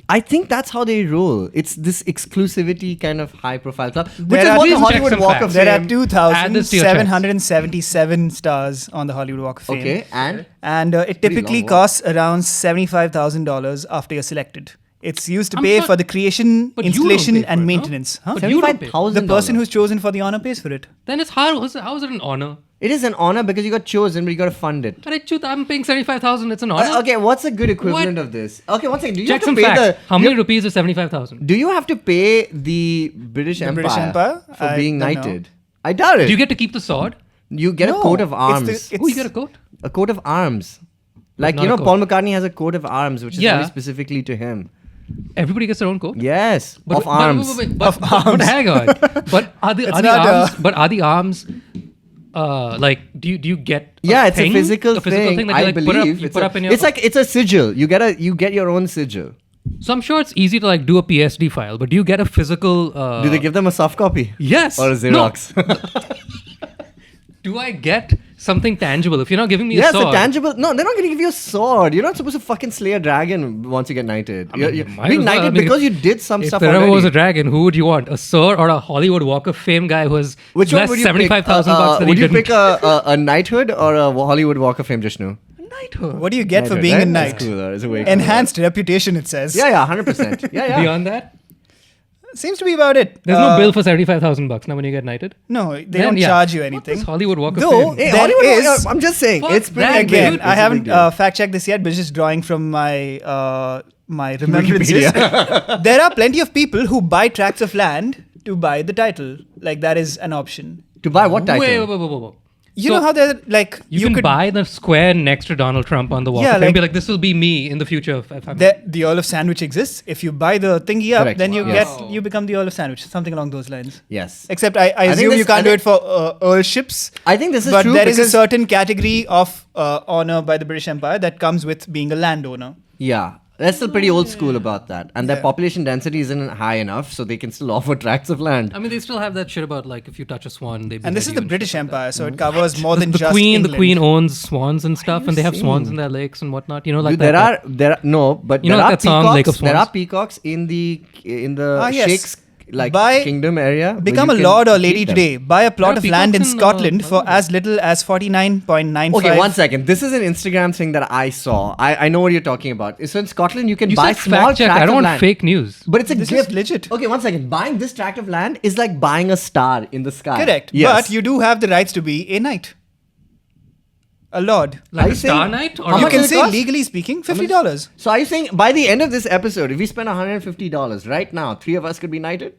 I think that's how they roll. It's this exclusivity kind of high profile club, which There is are- what the please check Hollywood some Walk facts. of There are Fame. Add this to your checks. 2,777 stars on the Hollywood Walk of Fame. Okay, and And it Pretty typically long walk. costs around $75,000 after you're selected. It's used to I'm pay sure- for the creation, but you don't installation, pay for and it, no? maintenance. Huh? But you don't pay. The $75,000. person who's chosen for the honor pays for it. Then it's how is it an honor? it is an honor because you got chosen, but you got to fund it. But I'm paying 75,000. It's an honor. Okay, what's a good equivalent of this? Okay, one second. Do you Check have to some pay facts. How do many you- rupees is 75,000? Do you have to pay the British Empire British Empire? for I being don't know. knighted? I doubt it. Do you get to keep the sword? You get a No, coat of it's arms. the- Oh, you get a coat? A coat of arms. Like, Not you a know, coat. Paul McCartney has a coat of arms, which is Yeah. only specifically to him. Everybody gets their own coat. Yes, But, of but- arms. But, but hang on. But are the not, arms? But are the arms? Like, do you get? Yeah, it's thing? a physical that thing. you I like believe put up in your. it's like it's a sigil. You get your own sigil. So I'm sure it's easy to like do a PSD file, but do you get a physical? Do they give them a soft copy? Yes. Or a No. Xerox? Do I get something tangible? If you're not giving me Yes, a sword, a tangible. No, they're not going to give you a sword. You're not supposed to fucking slay a dragon once you get knighted. mean, you You're might being as well. knighted I mean, because you did some if stuff there ever already. was a dragon, who would you want? A sword or a Hollywood Walk of Fame guy who has Which one less would you pick? 75,000 bucks that would he you didn't? pick a knighthood or a Hollywood Walk of Fame, Jishnu? Knighthood. What do you get for Knighthood, being right? a knight? That's cooler. It's way cooler. Enhanced reputation, it says. Yeah, 100%. Yeah. Beyond that, Seems to be about it. there's no bill for 75,000 bucks now when you get knighted. No, they Then, don't yeah. charge you What anything. is Hollywood Walk of Though, Fame? Hey, there Hollywood, is- I'm just saying, Fuck it's pretty that, big. Again, dude. I It's a haven't big deal. fact-checked this yet, but just drawing from my remembrances. There are plenty of people who buy tracts of land to buy the title. Like, that is an option. To buy what title? Wait. You So, know how they're like... You can could buy the square next to Donald Trump on the Walk Yeah, of Fame and be like- like, this will be me in the future. If I'm The Earl of Sandwich exists. If you buy the thingy up, Correct. then you Yes. you become the Earl of Sandwich. Something along those lines. Yes. Except I think assume this- you can't I do it think- for earlships. I think this is But true there is a because- certain category of honor by the British Empire that comes with being a landowner. Yeah. They're still pretty old school about that. And their Yeah. population density isn't high enough, so they can still offer tracts of land. I mean, they still have that shit about like if you touch a swan, they. And this is the British Empire, so it Mm. covers more than The just queen, England. the queen owns swans and stuff, and they have saying? swans in their lakes and whatnot. You know, like Dude, there that. are no, but You know there like are that song, peacocks. Lake of There are Swans? peacocks in the Ah, yes. Sheikh's like Buy- kingdom area. where Become you a can lord or keep lady them. today. Buy a plot There are of land in peacocks in, Scotland for Hollywood. as little as 49.95. Okay, one second. This is an Instagram thing that I saw. I know what you're talking about. So in Scotland, you can You buy said small fact check. tracts I don't of want land. fake news. But it's a This gift. is legit. Okay, one second. Buying this tract of land is like buying a star in the sky. Correct. Yes. But you do have the rights to be a knight. A lord. Are Like you a star saying- night, How or much You like- can does it say, cost? legally speaking, $50. So are you saying by the end of this episode, if we spend $150 right now, 3 of us could be knighted?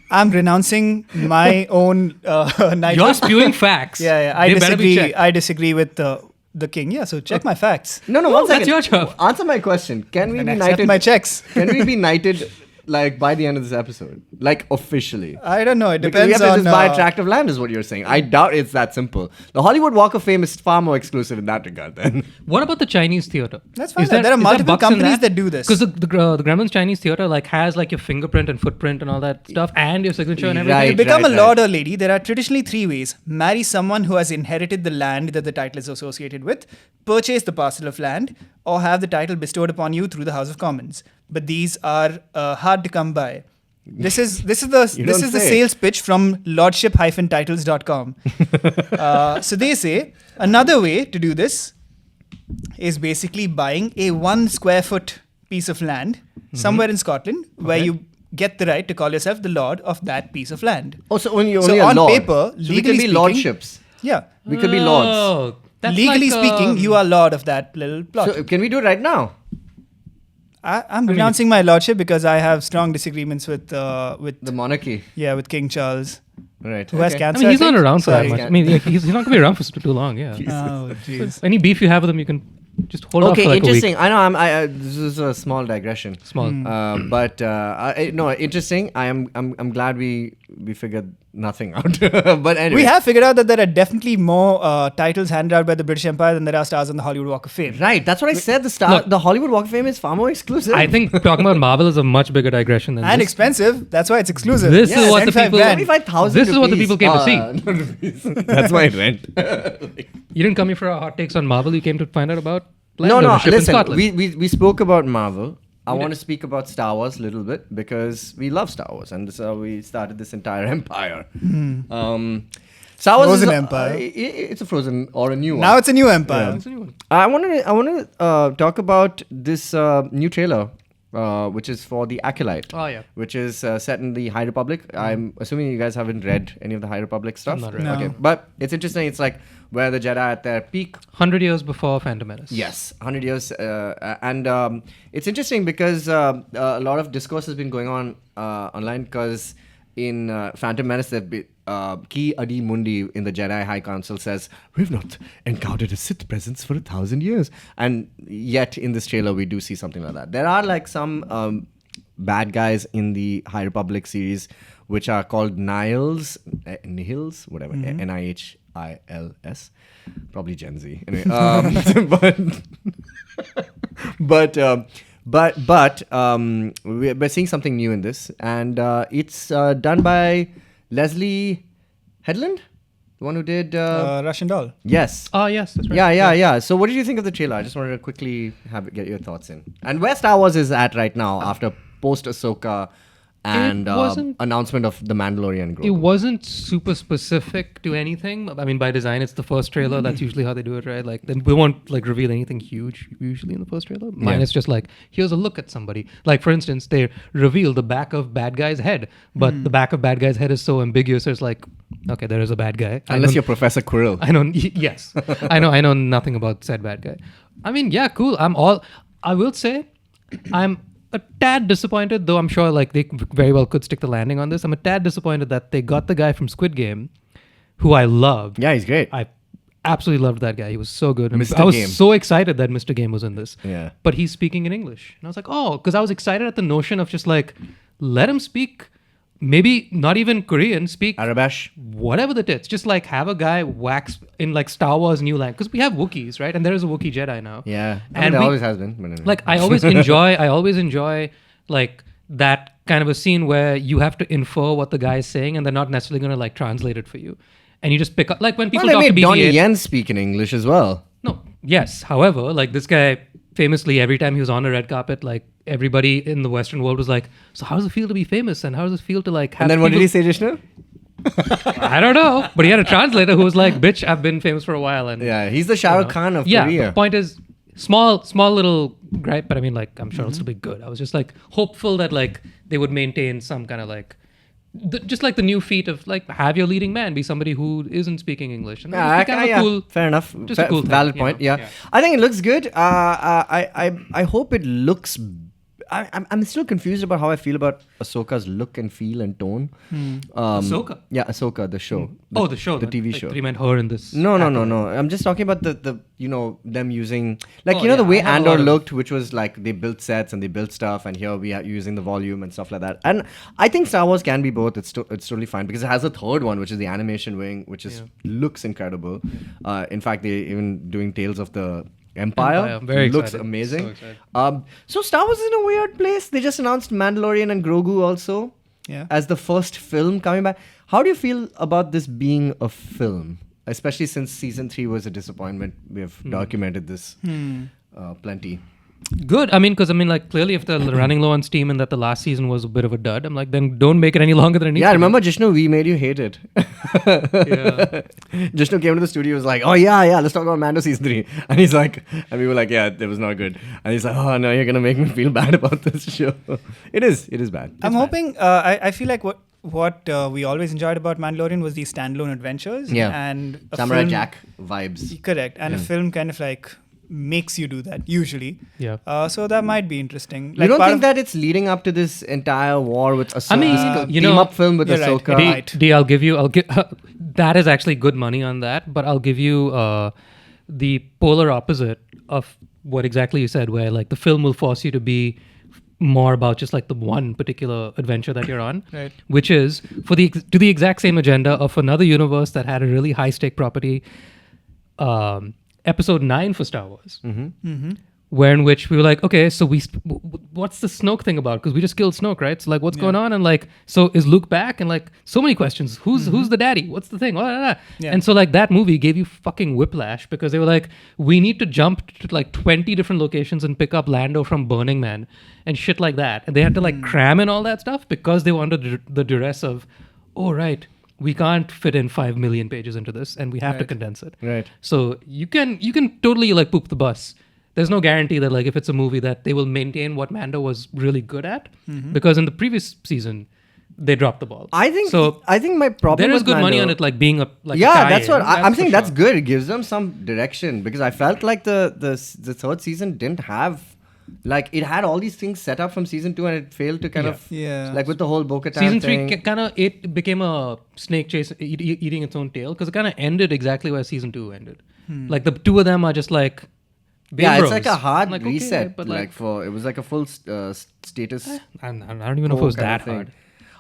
I'm renouncing my own knighthood. You're spewing facts. Yeah, I They better be disagree. checked. I disagree with the king. Yeah, so check my facts. No, No, one second. that's your job. Answer my question. Can we And be accept knighted? my checks. Can we be knighted like by the end of this episode? Like officially? I don't know. It Because we depends have to on. just buy a tract of land, is what you're saying. I doubt it's that simple. The Hollywood Walk of Fame is far more exclusive in that regard. Then What about the Chinese theater? Let's find out. There are multiple companies that do this. Because the Gremlin's Chinese theater like has like your fingerprint and footprint and all that stuff and your signature and everything. Right. To become a lord or lady, there are traditionally 3 ways. Marry someone who has inherited the land that the title is associated with, purchase the parcel of land, or have the title bestowed upon you through the House of Commons. But these are hard to come by. This is the don't say. sales pitch from lordship-titles.com. So they say another way to do this is basically buying a 1 square foot piece of land somewhere in Scotland where Okay. you get the right to call yourself the lord of that piece of land. Oh, so only So a on lord. paper, so we legally can be speaking- lordships. Yeah. We could be lords. Oh, that's Legally like, speaking, you are lord of that little plot. So can we do it right now? I'm renouncing my lordship because I have strong disagreements with The monarchy. with King Charles. Right. Who has okay. cancer? I mean, he's not think? around for that Sorry. much. I mean, he's not going to be around for too long. Yeah. Oh, jeez. Any beef you have with him, you can just hold off Okay, for like interesting. a week. I know. This is a small digression. Small. But no, interesting. I'm glad we figured nothing out. But anyway, We have figured out that there are definitely more titles handed out by the British Empire than there are stars on the Hollywood Walk of Fame. right. That's what I said. Look, The Hollywood Walk of Fame is far more exclusive. I think talking about Marvel is a much bigger digression than And this. expensive. That's why it's exclusive. This is what the 75 people- grand. 75,000. This is what the people came to see. Not rupees. That's my rent. You didn't come here for our hot takes on Marvel. You came to find out about No, land ownership in listen. Scotland. We spoke about Marvel. I We want did. to speak about Star Wars a little bit because we love Star Wars, and this is how we started this entire empire. Star Wars Frozen is empire. It's a frozen or a new one. Now it's a new empire. It's a new one. I want to talk about this new trailer, which is for the Acolyte. Oh, yeah. Which is set in the High Republic. I'm assuming you guys haven't read any of the High Republic stuff. Not really. No. Okay, but it's interesting. It's like where the Jedi at their peak. 100 years before Phantom Menace. Yes, 100 years. And it's interesting because a lot of discourse has been going on online because in Phantom Menace, Ki Adi Mundi in the Jedi High Council says, we've not encountered a Sith presence for 1,000 years. And yet in this trailer, we do see something like that. There are like some bad guys in the High Republic series which are called Nihils, whatever, Nihils. Probably Gen Z. Anyway, but we're seeing something new in this, and it's done by Leslie Headland, the one who did. Russian doll. Yes. Oh, yes, that's right. Yeah. So, what did you think of the trailer? I just wanted to quickly get your thoughts in, and where Star Wars is at right now after post Ahsoka and announcement of the Mandalorian and Grogu. It wasn't super specific to anything. I mean, by design, it's the first trailer. That's usually how they do it, right? Like, we won't like reveal anything huge usually in the first trailer. Mine is just like, here's a look at somebody. Like, for instance, they reveal the back of bad guy's head, but the back of bad guy's head is so ambiguous. It's like, okay, there is a bad guy. Unless you're Professor Quirrell. I know. Yes, I know nothing about said bad guy. I mean, yeah, cool. I will say, I'm a tad disappointed, though I'm sure like they very well could stick the landing on this. I'm a tad disappointed that they got the guy from Squid Game, who I loved. Yeah, he's great. I absolutely loved that guy. He was so good. And Mr. I was Game. so excited that Mr. Game was in this. Yeah. But he's speaking in English. And I was like, oh, because I was excited at the notion of just like, let him speak, maybe not even Korean, speak Arabash. whatever the tits. Just like have a guy wax in like Star Wars new language. Because we have Wookiees, right? And there is a Wookiee Jedi now. Yeah. And there we- always has been. But anyway. Like I always enjoy like that kind of a scene where you have to infer what the guy is saying and they're not necessarily going to like translate it for you. And you just pick up, like when people well, talk they to made BB-8. Donnie Yen speak in English as well. No, yes. However, like this guy famously, every time he was on a red carpet, like everybody in the Western world was like, so how does it feel to be famous? And how does it feel to like have And then what did people- he say, Jishnu? I don't know. But he had a translator who was like, bitch, I've been famous for a while. And Yeah, he's the Shah Rukh Khan of yeah, Korea. the point is, small little gripe, but I mean, like, I'm sure it'll still be good. I was just like hopeful that like they would maintain some kind of like, just like the new feat of like have your leading man be somebody who isn't speaking English. And that would be kind of cool. Fair enough. Just a cool thing, valid you point. know? Yeah. Yeah. I think it looks good. I hope it looks. I'm still confused about how I feel about Ahsoka's look and feel and tone. Ahsoka? Yeah, Ahsoka, the show. The show. The TV like, show. You meant her in this. No. Acolyte. I'm just talking about the them using like Oh, the yeah, way I have a Andor lot of- looked, which was like they built sets and they built stuff, and here we are using the volume and stuff like that. And I think Star Wars can be both. It's totally fine because it has a third one, which is the animation wing, which is looks incredible. In fact, they even doing Tales of the Empire. Very looks excited. amazing. So excited. So Star Wars is in a weird place. They just announced Mandalorian and Grogu also Yeah. as the first film coming back. How do you feel about this being a film? Especially since season 3 was a disappointment. We have documented this plenty. Good. I mean, because like clearly, if they're running low on steam and that the last season was a bit of a dud, I'm like, then don't make it any longer than it needs Yeah, to be. remember Jishnu, we made you hate it. Yeah. Jishnu came to the studio, was like, oh yeah, let's talk about Mando season 3. And he's like, and we were like, yeah, it was not good. And he's like, oh no, you're going to make me feel bad about this show. It is bad. I'm hoping. I feel like what we always enjoyed about Mandalorian was these standalone adventures. Yeah. And a Samurai film- Jack vibes. Correct. And a film kind of like makes you do that usually. Yeah. So that might be interesting. You don't part think of- that it's leading up to this entire war with Ahsoka? I mean, this you team know, up film with you're right. Ahsoka. Right. D, I'll give that is actually good money on that, but I'll give you the polar opposite of what exactly you said, where like the film will force you to be more about just like the one particular adventure that you're on, Right. which is to the exact same agenda of another universe that had a really high stake property, episode 9 for Star Wars. Where in which we were like, okay, so what's the Snoke thing about? Because we just killed Snoke, right? So like, what's going on? And like, so is Luke back? And like, so many questions. Who's the daddy? What's the thing? Yeah. And so like that movie gave you fucking whiplash because they were like, we need to jump to like 20 different locations and pick up Lando from Burning Man and shit like that. And they had to like cram in all that stuff because they were under the duress of, oh right, we can't fit in 5 million pages into this and we have to condense it. Right. So you can totally like poop the bus. There's no guarantee that like if it's a movie that they will maintain what Mando was really good at, because in the previous season they dropped the ball. I think my problem there is with good money Mando- on it, like being a like yeah, a that's what I'm for saying. That's sure. good. It gives them some direction because I felt like the third season didn't have, like, it had all these things set up from season 2 and it failed to kind of like with the whole Bo-Katan Season thing. 3 kind of it became a snake chase eating its own tail because it kind of ended exactly where season 2 ended. Like the two of them are just like. Yeah, bros. it's like a hard Like, reset. okay, but like for it was like a full status. I don't even know if it was kind that of thing.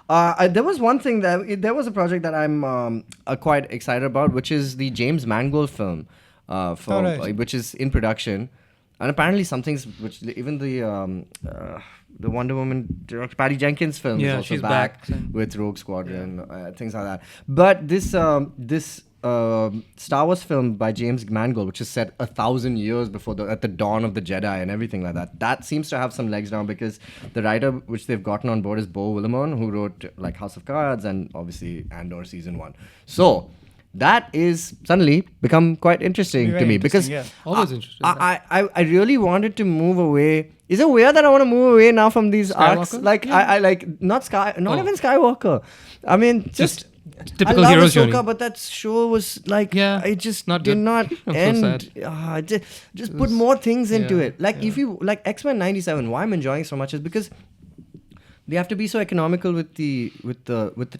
hard. There was one thing there was a project that I'm quite excited about, which is the James Mangold film, which is in production, and apparently some things which even the Wonder Woman director Patty Jenkins film is also she's back back. with Rogue Squadron, things like that. But this Star Wars film by James Mangold, which is set 1,000 years before at the dawn of the Jedi and everything like that. That seems to have some legs now because the writer which they've gotten on board is Bo Willimon, who wrote like House of Cards and obviously Andor season 1. So that is suddenly become quite interesting to me because Always interesting. I really wanted to move away. Is it weird that I want to move away now from these arcs? Skywalker? Like I like not even Skywalker. I mean just. Typical I love hero's Ahsoka, journey. but that show was like, it just not did good. not I'm so end. Just put more things into it. Like if you like X-Men '97, why I'm enjoying it so much is because they have to be so economical with the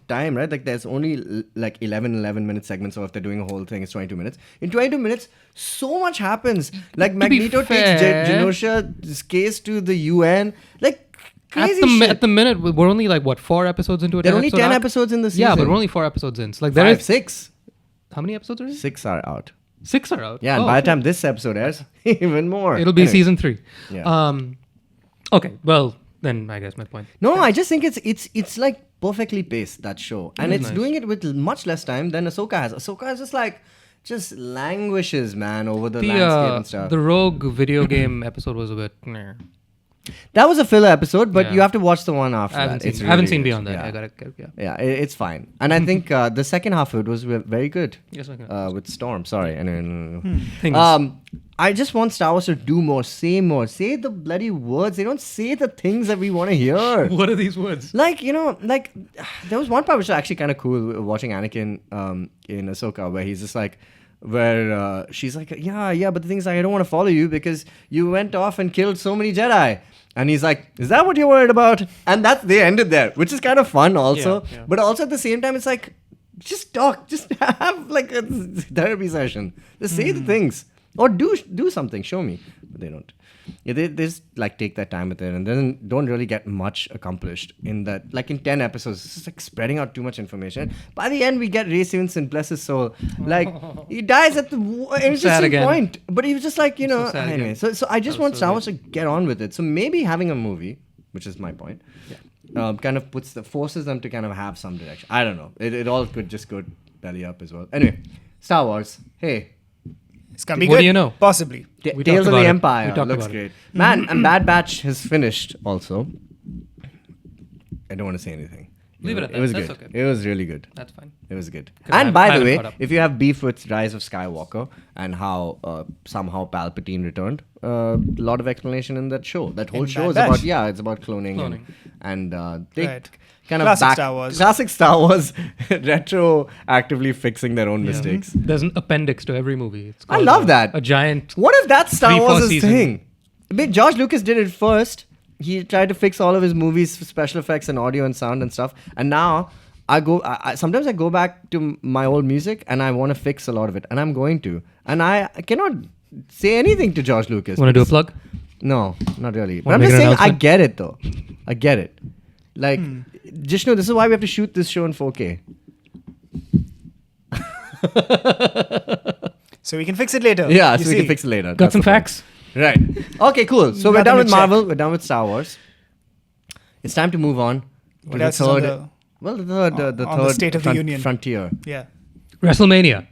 time, right? Like there's only like 11-minute segments, so if they're doing a whole thing, it's 22 minutes. In 22 minutes, so much happens. Like Magneto takes Genosha's case to the UN. Like crazy shit. At the minute, we're only like what 4 episodes into it. There are only 10 episodes in the season. Yeah, but we're only 4 episodes in. So like 6. How many episodes are in? 6 are out. 6 are out. Yeah, and by the time this episode airs, even more. It'll be season 3. Yeah. Okay. Well, then I guess my point. No, I just think it's like perfectly paced, that show, and it's nice. doing it with much less time than Ahsoka has. Ahsoka is just languishes, man, over the landscape and stuff. The Rogue video game episode was a bit. That was a filler episode, but Yeah. you have to watch the one after I haven't that. seen, I haven't seen really beyond good. that. Yeah. I gotta. Yeah, it's fine, and I think the second half of it was very good. Yes, I can. With Storm. Sorry, Things. I just want Star Wars to do more, say the bloody words. They don't say the things that we want to hear. What are these words? Like, there was one part which was actually kind of cool watching Anakin in Ahsoka, where he's just like, where she's like, yeah, but the thing is, like, I don't want to follow you because you went off and killed so many Jedi. And he's like, is that what you're worried about? And they ended there, which is kind of fun also. Yeah. But also at the same time, it's like, just talk, just have like a therapy session. Just say the things. Or do something, show me. But they don't. Yeah, they just like take their time with it and then don't really get much accomplished in that. Like in 10 episodes, it's just like spreading out too much information. By the end, we get Ray Stevenson, bless his soul. Like he dies at the interesting point. But he was just like, anyway. So I just want Star Wars to get on with it. So maybe having a movie, which is my point, kind of forces them to kind of have some direction. I don't know. It all could just go belly up as well. Anyway, Star Wars. Hey. It's gonna be What good. do you know? Possibly. We Tales talked of the about it. Empire We talked looks about it. great. Man, and Bad Batch has finished also. I don't want to say anything. Leave it at that. It was That's good. okay. It was really good. That's fine. It was good. 'Cause I And by the haven't way, caught up. if you have beef with Rise of Skywalker and how somehow Palpatine returned, a lot of explanation in that show. That whole In show is Bad about Batch. it's about cloning. Cloning. And they Right. kind Classic of Star Wars. Classic Star Wars retroactively fixing their own mistakes. There's an appendix to every movie. It's I called love that. A giant. What if that's Star 3-4 Wars' season. thing? I mean, George Lucas did it first. He tried to fix all of his movies, special effects and audio and sound and stuff. And now sometimes I go back to my old music and I want to fix a lot of it. And I'm going to. And I cannot say anything to George Lucas. Want to do a because- plug? No, not really. But Wanna I'm make just an saying, I announcement? get it though. I get it. Like, Jishnu, this is why we have to shoot this show in 4K. So we can fix it later. Yeah, You so we see. can fix it later. Got That's some the point. facts? Right. Okay, cool. So we're Nothing done to with check. Marvel. We're done with Star Wars. It's time to move on to What the else is on third. the- Well, the third, the on the third State of the Union? frontier. Yeah. WrestleMania.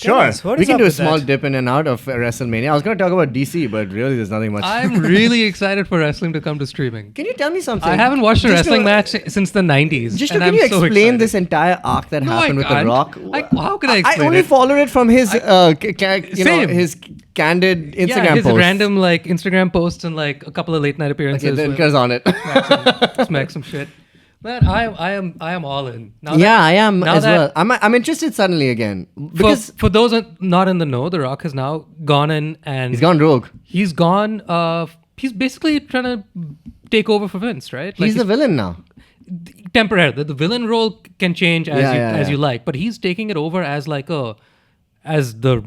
Sure, us, what we is can up do a with small that? dip in and out of WrestleMania. I was going to talk about DC, but really, there's nothing much. I'm really excited for wrestling to come to streaming. Can you tell me something? I haven't watched a Jishnu, wrestling match since the 90s. Jishnu, and can I'm you so explain excited. this entire arc that No, happened I with The can't. Rock? How can I explain I only it? followed it from his, Same. his candid Instagram Yeah, his posts. random like Instagram posts and like a couple of late night appearances. Okay, then with Dinkar's on it. smack some shit. Man, I am all in. Now Yeah, I am now as that- well. I'm interested suddenly again because for those not in the know, The Rock has now gone in and he's gone rogue. He's gone. He's basically trying to take over for Vince, right? He's the villain now. temporary. The villain role can change as Yeah, you like, but he's taking it over as as the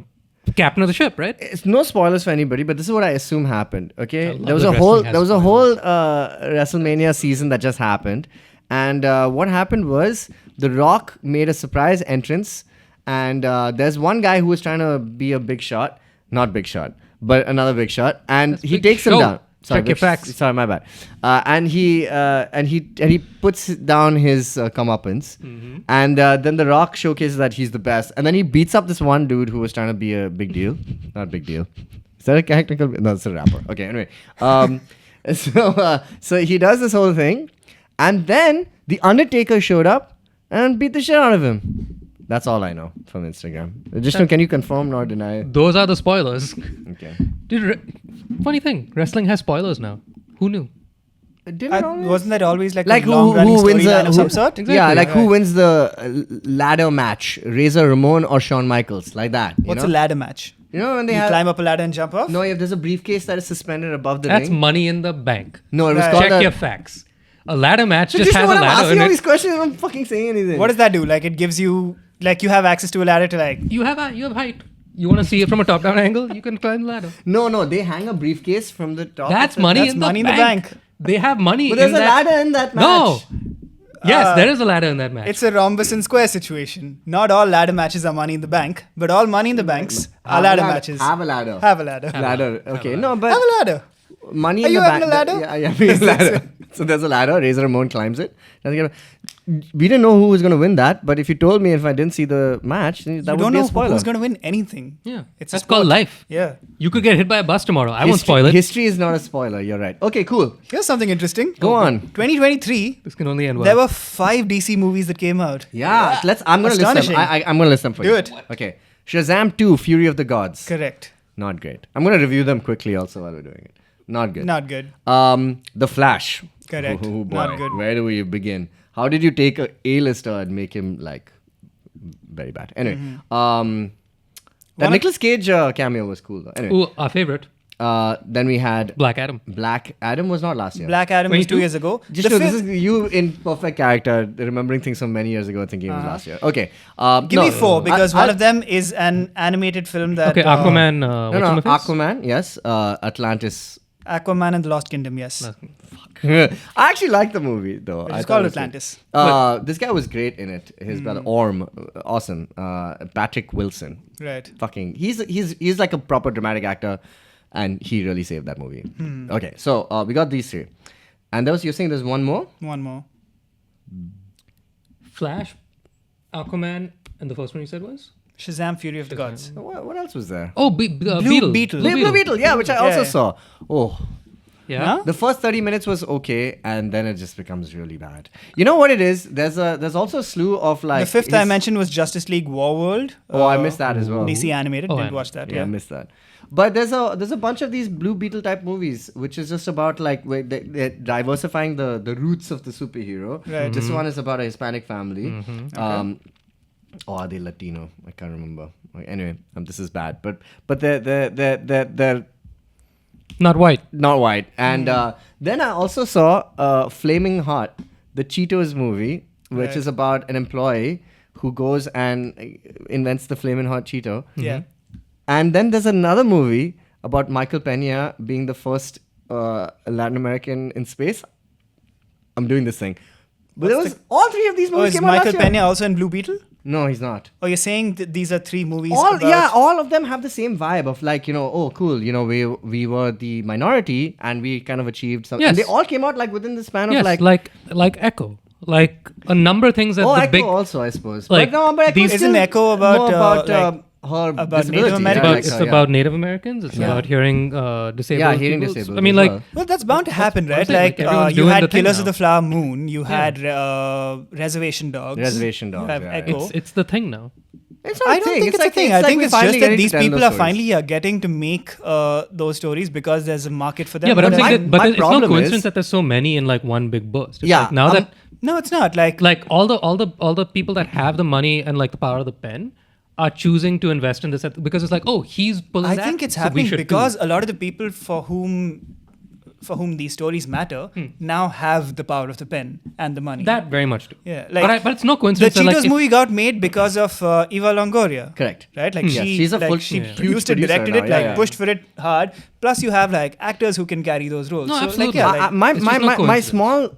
captain of the ship, right? It's no spoilers for anybody, but this is what I assume happened. Okay, love there was that a whole wrestling has WrestleMania season that just happened, and what happened was The Rock made a surprise entrance, and there's one guy who was trying to be a big shot, not big shot, but another big shot, and he Big takes him Show. down. Check your facts. Sorry, my bad. And he puts down his comeuppance, and then The Rock showcases that he's the best, and then he beats up this one dude who was trying to be a big deal. Not big deal. Is that a technical? No, it's a rapper. Okay, anyway. So he does this whole thing, and then The Undertaker showed up and beat the shit out of him. That's all I know from Instagram. Jishnu, can you confirm or deny? Those are the spoilers. Okay. Funny thing, wrestling has spoilers now. Who knew? Didn't it always? Wasn't that always like Like a long-running who wins storyline the of some sort? Exactly. Yeah, like who Right. wins the ladder match? Razor Ramon or Shawn Michaels? Like that. You What's know? a ladder match? You know when they You have climb up a ladder and jump off? no, if there's a briefcase that is suspended above the That's ring. money in the bank. No, it was Right. called Check a, your facts. A ladder match So just Jishnu, has a when I'm ladder asking in all it. these questions, I'm fucking saying anything. What does that do? Like it gives you, like you have access to a ladder to like. You have height. You want to see it from a top-down angle? You can climb the ladder. No, they hang a briefcase from the top. That's of the- money, That's in, money the in the bank. bank. They have money. But there's in a that. ladder in that match. No. Yes, Uh, there is a ladder in that match. It's a rhombus and square situation. Not all ladder matches are money in the bank, but all money in the banks are Have a ladder ladder. matches. Have a ladder. Have a ladder. Ladder. Okay, a no, but Have a ladder. money Are in you the bank. having a ladder? Yeah, having a ladder. So there's a ladder. Razor Ramon climbs it. We didn't know who was going to win that, but if you told me if I didn't see the match, then that You would don't be a know spoiler. who's going to win anything. yeah, It's a that's called sport. life. Yeah. You could get hit by a bus tomorrow. I won't History- spoil it. History is not a spoiler. You're right. Okay, cool. Here's something interesting. Go on. 2023, This can only end well. there were 5 DC movies that came out. Yeah, I'm going to list them. Astonishing. I'm going to list them for Do you. it. Okay. Shazam 2, Fury of the Gods. Correct. Not great. I'm going to review them quickly also while we're doing it. Not good. Not good. The Flash. Correct. Oh, boy. Not good. Where do we begin? How did you take a A-lister and make him like very bad? Anyway, that One of- Nicolas Cage cameo was cool though. Anyway, Ooh, our favorite, then we had Black Adam. Black Adam was not last year. Black Adam was 22? 2 years ago. Just The this fifth- is you in perfect character, remembering things from many years ago, thinking it was last year. Okay, Give no, me 4 because one I'll- of them is an animated film that. Okay, Aquaman. No, what's on the face? Aquaman. Yes, Atlantis. Aquaman and the Lost Kingdom, yes. I actually liked the movie though. It's I called thought it was good. Atlantis. This guy was great in it. His brother Orm, awesome. Patrick Wilson, Right. fucking. He's like a proper dramatic actor, and he really saved that movie. Okay, so we got these 3, and you're saying there's one more. One more. Flash, Aquaman, and the first one you said was? Shazam Fury of the Gods. What else was there? Oh, Blue Beetle. Beetle. Blue Beetle, yeah, which I also Yeah. saw. Oh, Yeah. Huh? The first 30 minutes was okay, and then it just becomes really bad. You know what it is? There's also a slew of like... The fifth I mentioned was Justice League War World. Oh, I missed that as well. DC animated. Oh, Didn't animated. watch that. Yeah, I missed that. But there's a bunch of these Blue Beetle type movies, which is just about like where they're diversifying the roots of the superhero. Right. This one is about a Hispanic family. Okay. Or are they Latino? I can't remember. Anyway, this is bad. But they're Not white. not white. And then I also saw Flaming Hot, the Cheetos movie, which Right. is about an employee who goes and invents the Flaming Hot Cheeto. Yeah. And then there's another movie about Michael Pena being the first Latin American in space. I'm doing this thing. But there was all three of these Oh, movies is came out last Michael year. Pena also in Blue Beetle? No, he's not. Oh, you're saying these are three movies All of them have the same vibe of like, oh, cool, we were the minority and we kind of achieved something. Yes. And they all came out like within the span of Yes, like Echo. Like a number of things that the Echo big... also, I suppose. like, but Echo these- Isn't Echo about, more about like, her about disability, Native It's Americans? about, like it's her, about Native Americans. It's about hearing disabled Yeah, hearing people. disabled I mean, as like... well. Well, that's bound to happen, what I'm right? saying, Like, like, everyone's you doing had the thing Killers of now. the Flower Moon, you had Reservation Dogs. Reservation Dogs, You have yeah, Echo. It's the thing now. It's not I a don't thing. think it's a like, thing. like I think we're it's just finally that getting to these tell people those are stories. finally getting to make those stories because there's a market for them. Yeah, but I'm But saying I- that, but my it's no problem coincidence is- that there's so many in like one big burst. It's Yeah, like now that no, it's not. Like all the people that have the money and like the power of the pen are choosing to invest in this because it's like, oh, he's pulling I that, think it's so we happening should because too. a lot of the people for whom these stories matter now have the power of the pen and the money. That very much do. Yeah, like but it's no the coincidence. Cheetos that, like, if- movie got made because of Eva Longoria. Correct. Right? Like Yes, she's a full- she huge produced it, producer directed now, it, yeah, like yeah. pushed for it hard. Plus you have like actors who can carry those roles. No, so absolutely. like yeah, like, It's just no my coincidence. small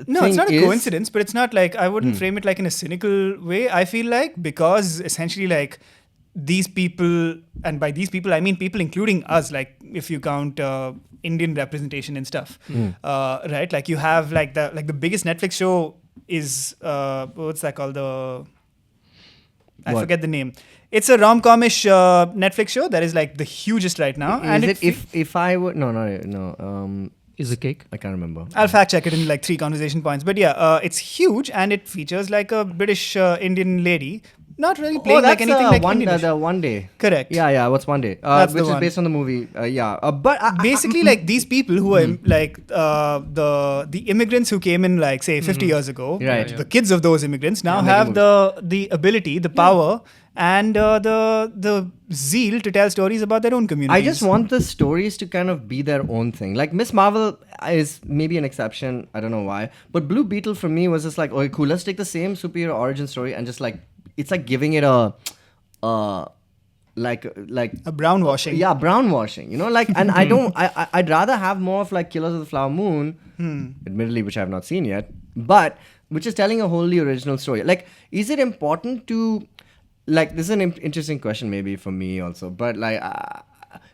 no, thing it's not a is- coincidence, but it's not like I wouldn't frame it like in a cynical way. I feel like because essentially like these people, and by these people I mean people including us, like if you count Indian representation and stuff, right? Like you have like the biggest Netflix show is what's that called? I What? forget the name. It's a rom-comish Netflix show that is like the hugest right now. Is it if I would no is a cake. I can't remember. I'll fact check it in like 3 conversation points. But yeah, it's huge and it features like a British Indian lady. Not really playing like anything like Indian. the one day. Correct. Yeah. What's one day? That's Which the is one. based on the movie. But Basically, like these people who are like the immigrants who came in like say 50 years ago, Right. the kids of those immigrants now Yeah, have making the ability, the power, and the zeal to tell stories about their own communities. I just want the stories to kind of be their own thing. Like Miss Marvel is maybe an exception. I don't know why. But Blue Beetle for me was just like, okay, cool. Let's take the same superhero origin story and just like it's like giving it a like a brown washing. yeah, brown washing. Like, and I'd rather have more of like Killers of the Flower Moon, admittedly, which I have not seen yet, but which is telling a wholly original story. Like, is it important to like? This is an interesting question, maybe for me also, but like,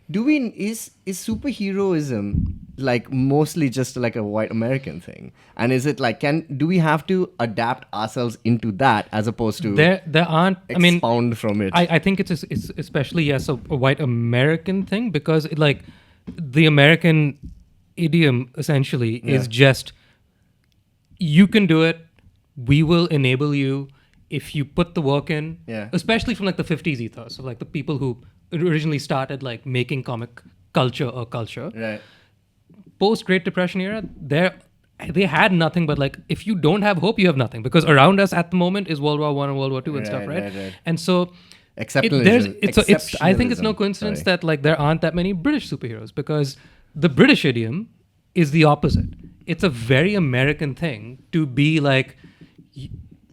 is superheroism like mostly just like a white American thing, and is it like do we have to adapt ourselves into that as opposed to There aren't. I mean, expound from it? I think it's especially yes a white American thing because it, like the American idiom essentially is just you can do it. We will enable you if you put the work in. Yeah. Especially from like the 50s ethos of like the people who originally started like making comic culture or culture. Right. Post Great Depression era, they had nothing but like if you don't have hope, you have nothing because around us at the moment is World War I and World War II and stuff, right? Right. And so Exceptionalism. I think it's no coincidence that like there aren't that many British superheroes because the British idiom is the opposite. It's a very American thing to be like,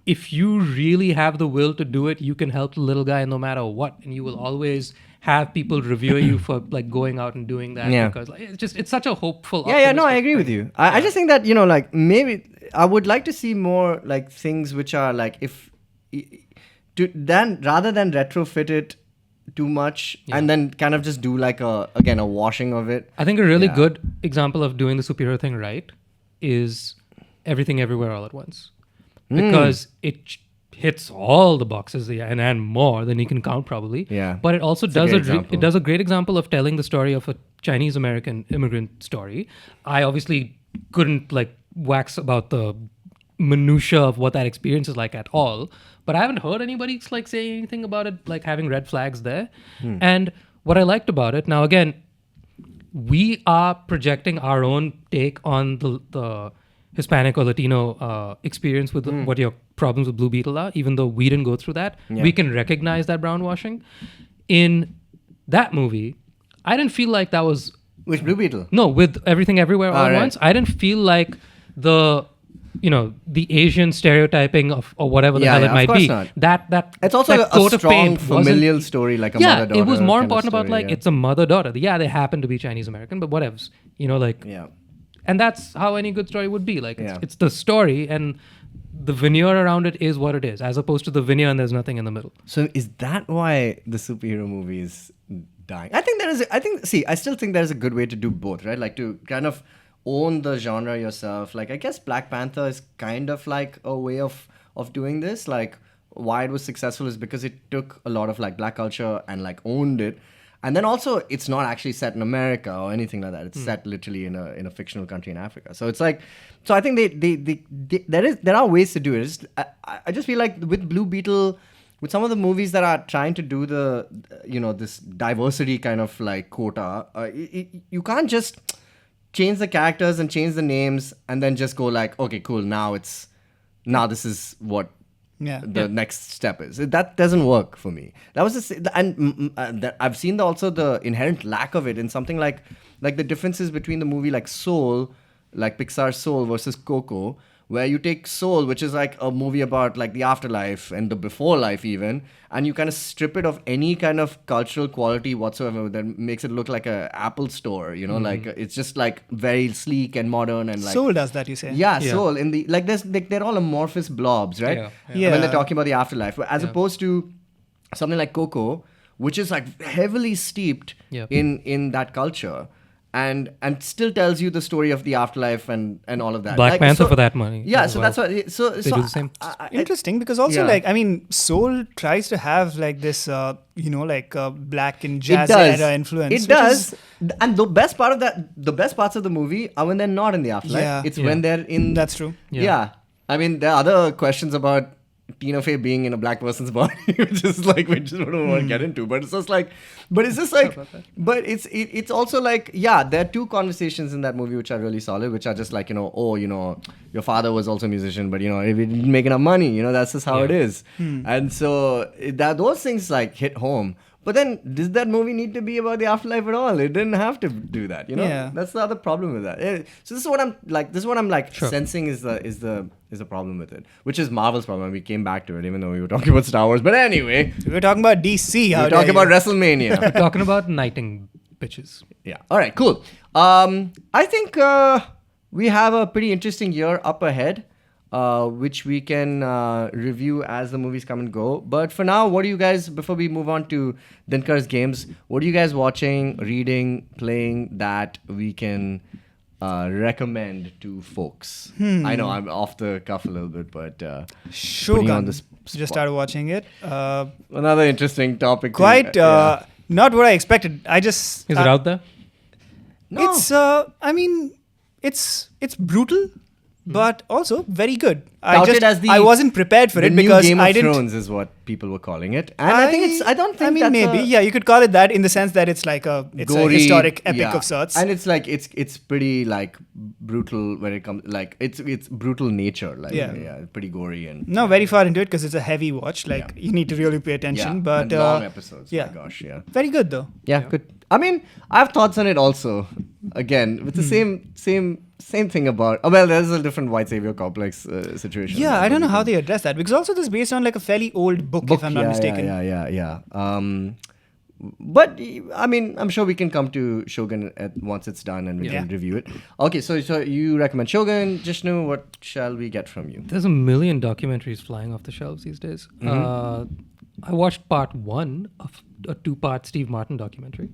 if you really have the will to do it, you can help the little guy no matter what, and you will always have people revere you for like going out and doing that because like it's such a hopeful. Yeah, no, I optimistic agree with thing. you. I just think that like maybe I would like to see more like things which are like rather than retrofit it too much and then kind of just do like a washing of it. I think a really good example of doing the superhero thing right is Everything Everywhere All at Once because it hits all the boxes and more than you can count probably. Yeah. But it also It's a great example. it does a great example of telling the story of a Chinese American immigrant story. I obviously couldn't like wax about the minutia of what that experience is like at all, but I haven't heard anybody like saying anything about it like having red flags there. And what I liked about it, now again, we are projecting our own take on the Hispanic or Latino experience with what your problems with Blue Beetle are, even though we didn't go through that. Yeah. We can recognize that brownwashing. In that movie, I didn't feel like that was... Which Blue Beetle? No, with Everything Everywhere All at right. Once, I didn't feel like the Asian stereotyping of or whatever the hell it of might course be. not. That it's also that a coat of strong paint familial wasn't- story, like a yeah, mother-daughter. it was more kind of important about story, like it's a mother-daughter. Yeah, they happen to be Chinese American, but whatevs. yeah. And that's how any good story would be. Like Yeah. it's the story and the veneer around it is what it is, as opposed to the veneer and there's nothing in the middle. So is that why the superhero movie is dying? I still think there's a good way to do both, right? Like to kind of own the genre yourself. Like I guess Black Panther is kind of like a way of doing this. Like why it was successful is because it took a lot of like black culture and like owned it. And then also it's not actually set in America or anything like that. It's set literally in a fictional country in Africa. So it's like, so I think there are ways to do it. I just feel like with Blue Beetle, with some of the movies that are trying to do the this diversity kind of like quota, you can't just change the characters and change the names and then just go like, okay, cool, now this is what the next step is. That doesn't work for me. That was I've seen also the inherent lack of it in something like the differences between the movie like Soul, like Pixar's Soul versus Coco, where you take Soul, which is like a movie about like the afterlife and the before life even, and you kind of strip it of any kind of cultural quality whatsoever that makes it look like a Apple store, like it's just like very sleek and modern and like Soul does that, you say? yeah. Soul in the like there's like they're all amorphous blobs, right? Yeah. When they're talking about the afterlife, as opposed to something like Coco, which is like heavily steeped in that culture. And still tells you the story of the afterlife and all of that. Black Panther for that money. Yeah, as so well. that's what. So They do the same. Interesting, because also Soul tries to have like this, black and jazz era influence. It does. And the best parts of the movie are when they're not in the afterlife. Yeah. It's when they're in. That's true. Yeah. I mean, there are other questions about Tina Fey being in a black person's body, which is like we just don't want to get into. But it's just like, but it's also like, yeah, there are two conversations in that movie which are really solid, which are just like, your father was also a musician, but if he didn't make enough money, that's just how it is. And so those things like hit home. But then, does that movie need to be about the afterlife at all? It didn't have to do that, Yeah. That's the other problem with that. So this is what I'm like sensing is the problem with it, which is Marvel's problem. We came back to it, even though we were talking about Star Wars. But anyway, We were talking about DC. we're talking about WrestleMania. We're talking about knighting bitches. Yeah. All right. Cool. I think we have a pretty interesting year up ahead, which we can review as the movies come and go. But for now, what do you guys, before we move on to Dinkar's games, what are you guys watching, reading, playing that we can recommend to folks? I know I'm off the cuff a little bit, but putting you on Shogun. the spot. Just started watching it. Another interesting topic. Quite not what I expected. I just Is it out there? No. It's brutal, but also very good. Touted as I wasn't prepared for the it new because Game of I didn't. Thrones is what people were calling it, and I don't think that's maybe a you could call it that in the sense that it's like a gory, historic epic of sorts. and it's like it's pretty like brutal when it comes like it's brutal nature, like pretty gory and not very far into it because it's a heavy watch. Like Yeah. you need to really pay attention. yeah, But and long episodes. yeah. My gosh, yeah. Very good though. Yeah, good. I mean, I have thoughts on it also. Again, with the same thing about. Oh, well, there's a different white savior complex situation. Yeah, I don't know how they address that because also this is based on like a fairly old book if I'm not mistaken. Yeah. But I mean, I'm sure we can come to Shogun once it's done and we can review it. Okay, so you recommend Shogun, Jishnu? What shall we get from you? There's a million documentaries flying off the shelves these days. I watched part 1 of a 2-part Steve Martin documentary.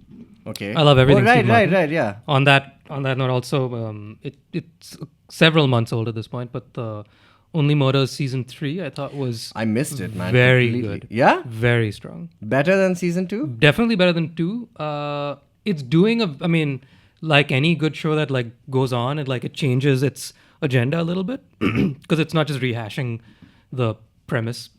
Okay, I love everything. Oh, Steve Martin. right, yeah. On that note, also, it's several months old at this point, but the Only Murders season 3 I thought was I missed it, man. very completely. good. Yeah, Very strong. better than season 2. Definitely better than 2. it's doing I mean, like any good show that like goes on, it changes its agenda a little bit because it's not just rehashing the premise.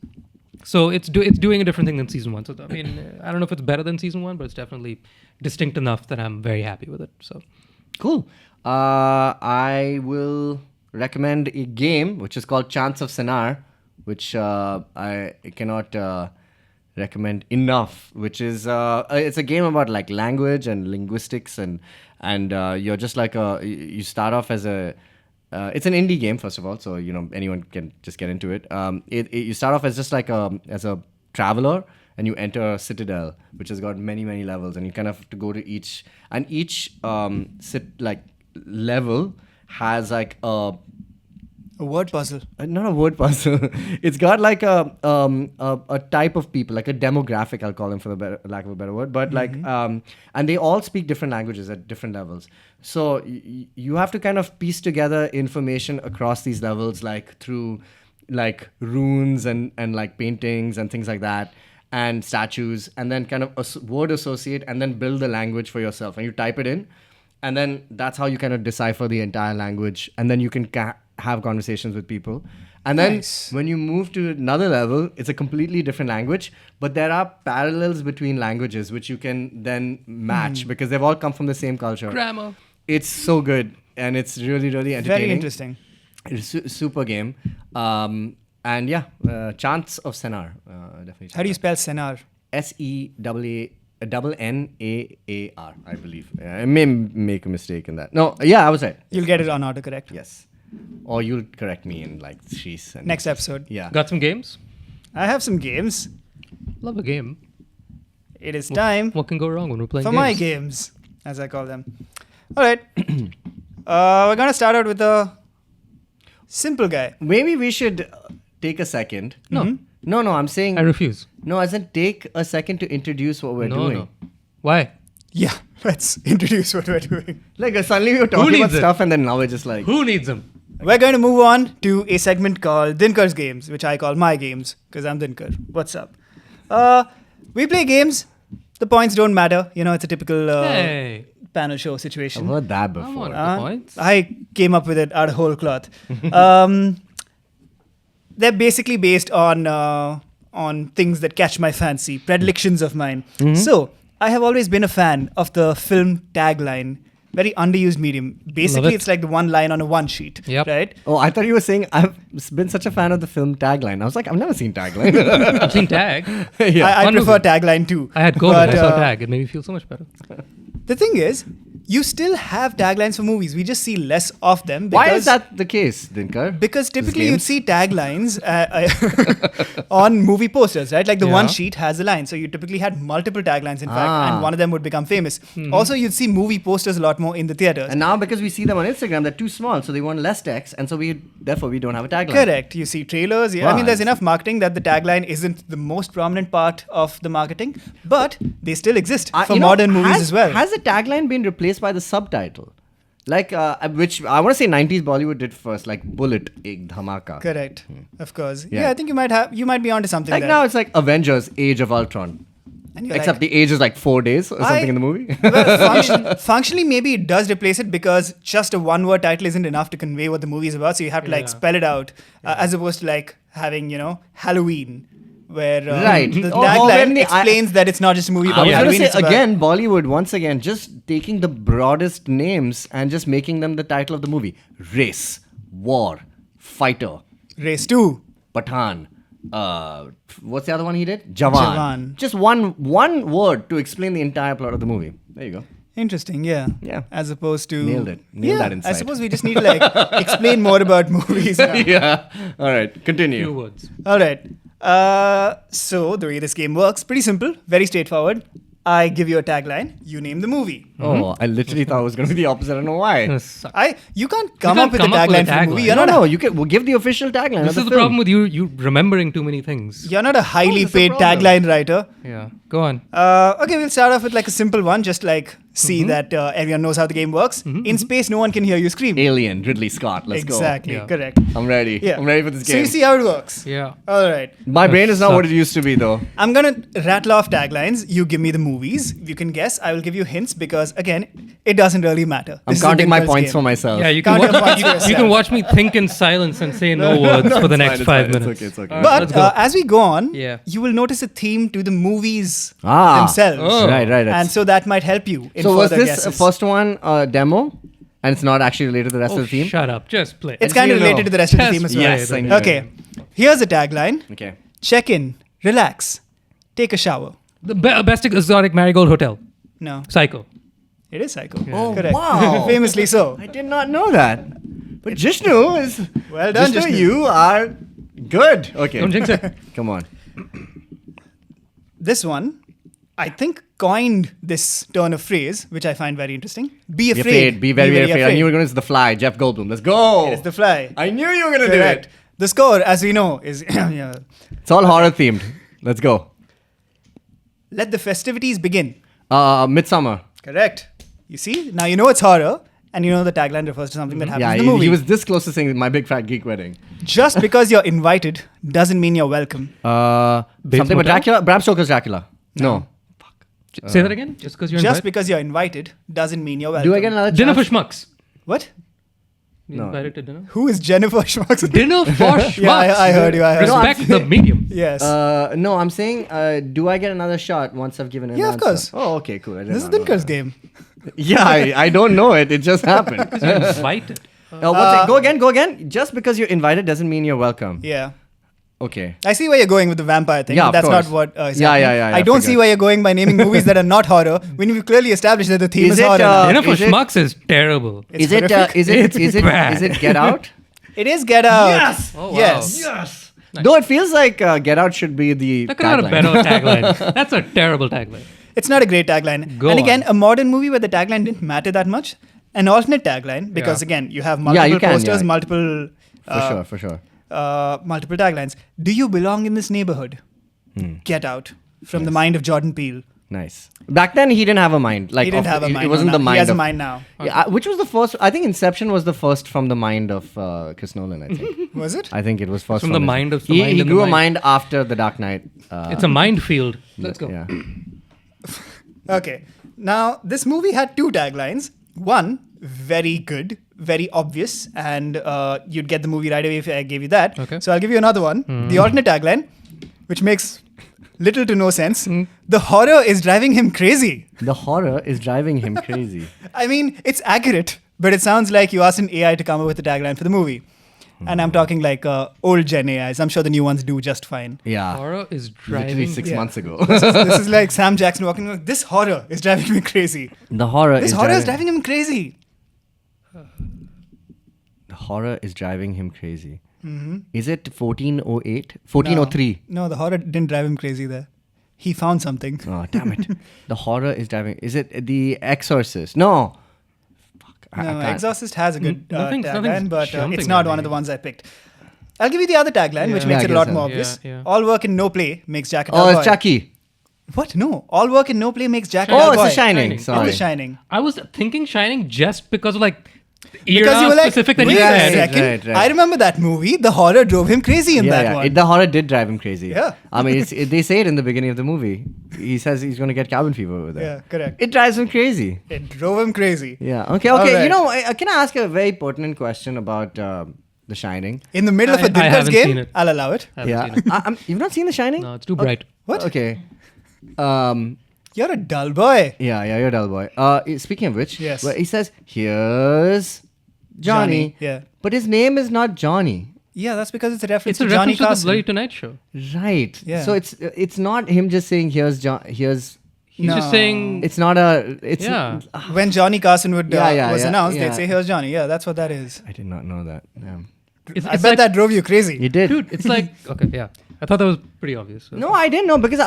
So it's doing a different thing than season 1. So I mean, I don't know if it's better than season 1, but it's definitely distinct enough that I'm very happy with it. So Cool. I will recommend a game which is called Chance of Senar, which I cannot recommend enough. Which is it's a game about like language and linguistics, and you're just like you start off as a it's an indie game, first of all, so anyone can just get into it. You start off as just like as a traveler, and you enter a citadel, which has got many levels, and you kind of have to go to each level has like a word puzzle. Not a word puzzle. It's got like a type of people, like a demographic, I'll call them for the lack of a better word. But like, and they all speak different languages at different levels. So you have to kind of piece together information across these levels, like through like runes and like paintings and things like that, and statues, and then kind of word associate, and then build the language for yourself. And you type it in, and then that's how you kind of decipher the entire language, and then you can have conversations with people. And then when you move to another level, it's a completely different language, but there are parallels between languages which you can then match because they've all come from the same culture. grammar. It's so good, and it's really entertaining. Very interesting. It's a super game. And yeah, Chance of Senar. Definitely. How do you spell Senar? SENNAAR, I believe. I may make a mistake in that. No, yeah, I was right. You'll get it on autocorrect. Yes. Or you'll correct me in like she's Next episode. Yeah. Got some games? I have some games. Love a game. It is time What can go wrong when we're playing for games? my games, as I call them. All right. We're going to start out with a simple guy. Maybe we should take a second. No. No, I'm saying... I refuse. No, as in take a second to introduce what we're doing. No. Why? Yeah, let's introduce what we're doing. Like suddenly we were talking needs about it? stuff and then now we're just like... Who needs them? We're going to move on to a segment called Dinkar's Games, which I call my games, because I'm Dinkar. What's up? We play games. The points don't matter. It's a typical Hey. panel show I've situation. heard that I before. want the points. I came up with it out of whole cloth. They're basically based on things that catch my fancy, predilections of mine. So I have always been a fan of the film tagline. Very underused medium. Basically, it's like the one line on a one sheet, Yep. right? Oh, I thought you were saying I've been such a fan of the film Tagline. I was like, I've never seen Tagline. I've seen Tag. Yeah. I Fun prefer movie. tagline too. I had COVID. But, I saw Tag. It made me feel so much better. The thing is, you still have taglines for movies. We just see less of them. Why is that the case, Dinkar? Because typically you'd games? see taglines on movie posters, right? Like the one Yeah. sheet has a line. So you typically had multiple taglines, in fact, and one of them would become famous. Mm-hmm. Also, you'd see movie posters a lot more in the theaters. And now because we see them on Instagram, they're too small, so they want less text, and so therefore we don't have a tagline. Correct. You see trailers. Yeah. I Wow, mean, there's I see. enough marketing that the tagline isn't the most prominent part of the marketing, but they still exist for modern movies as well. Has the tagline been replaced by the subtitle? Like, which I want to say 90s Bollywood did first, like Bullet, Ek Dhamaka. Correct. Of course. Yeah. Yeah, I think you might be onto something Like there. now it's like Avengers, Age of Ultron. And you're Except like, the age is like 4 days or something in the movie. well, functionally, maybe it does replace it because just a one-word title isn't enough to convey what the movie is about. So you have to like Yeah. spell it out, as opposed to like having Halloween, where Right. the Or tagline when explains that it's not just a movie I about was going Halloween. to It's say about- again, Bollywood once again just taking the broadest names and just making them the title of the movie: race, war, fighter, Race 2. Pathan. What's the other one he did? Jawan. Jawan. Just one word to explain the entire plot of the movie. There you go. Interesting, yeah. Yeah. As opposed to Nailed it. Nailed that I insight. suppose we just need to like explain more about movies now. Yeah. All right. Few Continue. words. All right. So the way this game works, pretty simple, very straightforward. I give you a tagline, you name the movie. Oh, I literally thought it was going to be the opposite. I don't know why. Gonna suck. You can't come can't up with a come up with a tagline for a movie. tagline. You're No, not no. You can we'll give the official tagline. This of is the film. problem with you remembering too many things. You're not a highly that's the paid problem. tagline writer. Yeah. Go on. Okay, we'll start off with like a simple one, just like see that everyone knows how the game works. In space, no one can hear you scream. Alien, Ridley Scott. Let's Exactly, Yeah. correct. go. I'm ready. Yeah. I'm ready for this So game. you see how it works. Yeah. All right. My brain is not what sucks. it used to be, though. I'm going to rattle off taglines. You give me the movies. You can guess. I will give you hints because, again, it doesn't really matter. I'm This is a counting my Dinkar's points game. for myself. Yeah, you can, Count your watch, points for you yourself. can watch me think in silence and say no words for the next 5 minutes. It's okay. All right, let's But go. as we go on, Yeah. you will notice a theme to the movies Ah. themselves. Oh. Right. And so that might help you in So was further this guesses. first one a demo? And it's not actually related to the rest Oh, of the theme? shut up. Just play. It's I kind of didn't related know. to the rest of the Yes, theme as well. Yes, I knew. Okay. Here's a tagline. Okay. Check in, relax, take a shower. The best exotic marigold hotel. No, Psycho. it is Psycho. Oh, Correct. wow. Famously so. I did not know that. But Jishnu is... Well done, Jishnu. You are good. Okay. Don't jinx it. Come on. This one, I think, coined this turn of phrase, which I find very interesting. Be Be afraid. afraid. Be very, very afraid. I knew you were going to say The Fly. Jeff Goldblum. Let's go. It's The Fly. I knew you were going to do Correct. it. The score, as we know, is yeah. It's all horror themed. Let's go. Let the festivities begin. Midsummer. Correct. You see? Now you know it's horror, and you know the tagline refers to something that happens Yeah, in the movie. he was this close to saying My Big Fat Geek Wedding. Just because you're invited doesn't mean you're welcome. Something about Motel? Dracula? Bram Stoker's Dracula. No. Say that again? Just because you're Just invited? because you're invited doesn't mean you're welcome. Do I get another Dinner for chance? schmucks. What? You No. invited to dinner? Who is Jennifer Schmucks? Dinner for schmucks. Yeah, I heard you. I heard you. Respect the medium. Yes. No, I'm saying, do I get another shot once I've given an Yeah, of answer? course. Oh, okay, cool. I did This is not know Dinkar's that. game. Yeah, I don't know it. It just happened. Because you're invited. What's it? Go again. Just because you're invited doesn't mean you're welcome. Yeah. Okay. I see where you're going with the vampire thing. Yeah, but of that's course. not what is Yeah, happening. yeah, I don't see figured. where you're going by naming movies that are not horror when you've clearly established that the theme Is is, it, horror. now. Dinner for is it- schmucks is terrible. It's Is it, horrific. It's bad. is it Get Out? It is Get Out. Yes! Oh, wow. Yes. Yes. Nice. Though it feels like Get Out should be the That could have tagline. had a better tagline. That's a terrible tagline. It's not a great tagline. Go and again, on. a modern movie where the tagline didn't matter that much. An alternate tagline, because Yeah. again, you have multiple you can, posters, yeah. multiple For sure. multiple taglines. Do you belong in this neighborhood? Get Out. From the mind of Jordan Peele. Nice. Back then, he didn't have a mind. Like He didn't have a it, mind. It wasn't now. the mind. He has of, a mind now. Yeah, which was the first? I think Inception was the first from the mind of Chris Nolan. I think. Was it? I think it was first From the his- mind of the he, mind He and the grew a mind. mind after the Dark Knight. It's a minefield. Let's go. Yeah. Okay. Now, this movie had two taglines. One, very good, very obvious, and you'd get the movie right away if I gave you that. Okay. So I'll give you another one. The alternate tagline, which makes little to no sense. The horror is driving him crazy. The horror is driving him crazy. I mean, it's accurate, but it sounds like you asked an AI to come up with a tagline for the movie. And I'm talking like old gen AIs. I'm sure the new ones do just fine. Yeah. Horror is Literally driving. 6 Yeah. months ago. This is like Sam Jackson walking around. This horror is driving me crazy. The horror This is horror is driving him crazy. The horror is driving him crazy. Mm-hmm. Is it 1408? 1403? No, the horror didn't drive him crazy there. He found something. Oh, damn it. The horror is driving. Is it The Exorcist? No. Fuck. I No, can't. Exorcist has a good Nothing's tagline, but jumping it's not at one me. of the ones I picked. I'll give you the other tagline, which Yeah. makes Yeah, it a I lot guess more so. obvious. Yeah. All work and no play makes Jack a Oh, dull it's boy. Chucky. What? No. All work and no play makes Jack a Oh, dull it's boy. The Shining. Shining. It's Sorry. The Shining. I was thinking Shining just because of like Because you were like, specific that wait he a said. second. Right. I remember that movie. The horror drove him crazy in that one. The horror did drive him crazy. Yeah. I mean, they say it in the beginning of the movie. He says he's going to get cabin fever over there. Yeah, correct. It drives him crazy. It drove him crazy. Yeah. Okay. All right. You know, can I ask a very pertinent question about The Shining? In the middle of a I Dinkar's haven't seen game, it. I'll allow it. Haven't seen it. You've not seen The Shining? No, it's too bright. What? Okay. You're a dull boy. Yeah, you're a dull boy. Speaking of which, Yes. well, he says, here's Johnny. Yeah. But his name is not Johnny. Yeah, that's because it's a reference It's a to Johnny reference to the Carson. Bloody Tonight Show. Right. Yeah. So it's not him just saying here's He's No. just saying. it's not a it's Yeah. When Johnny Carson was Yeah, announced, yeah. they'd say, "Here's Johnny." Yeah, that's what that is. I did not know that. Damn. It's I bet like, that drove you crazy. You did. dude. It's like okay, yeah. I thought that was pretty obvious. No, I didn't know because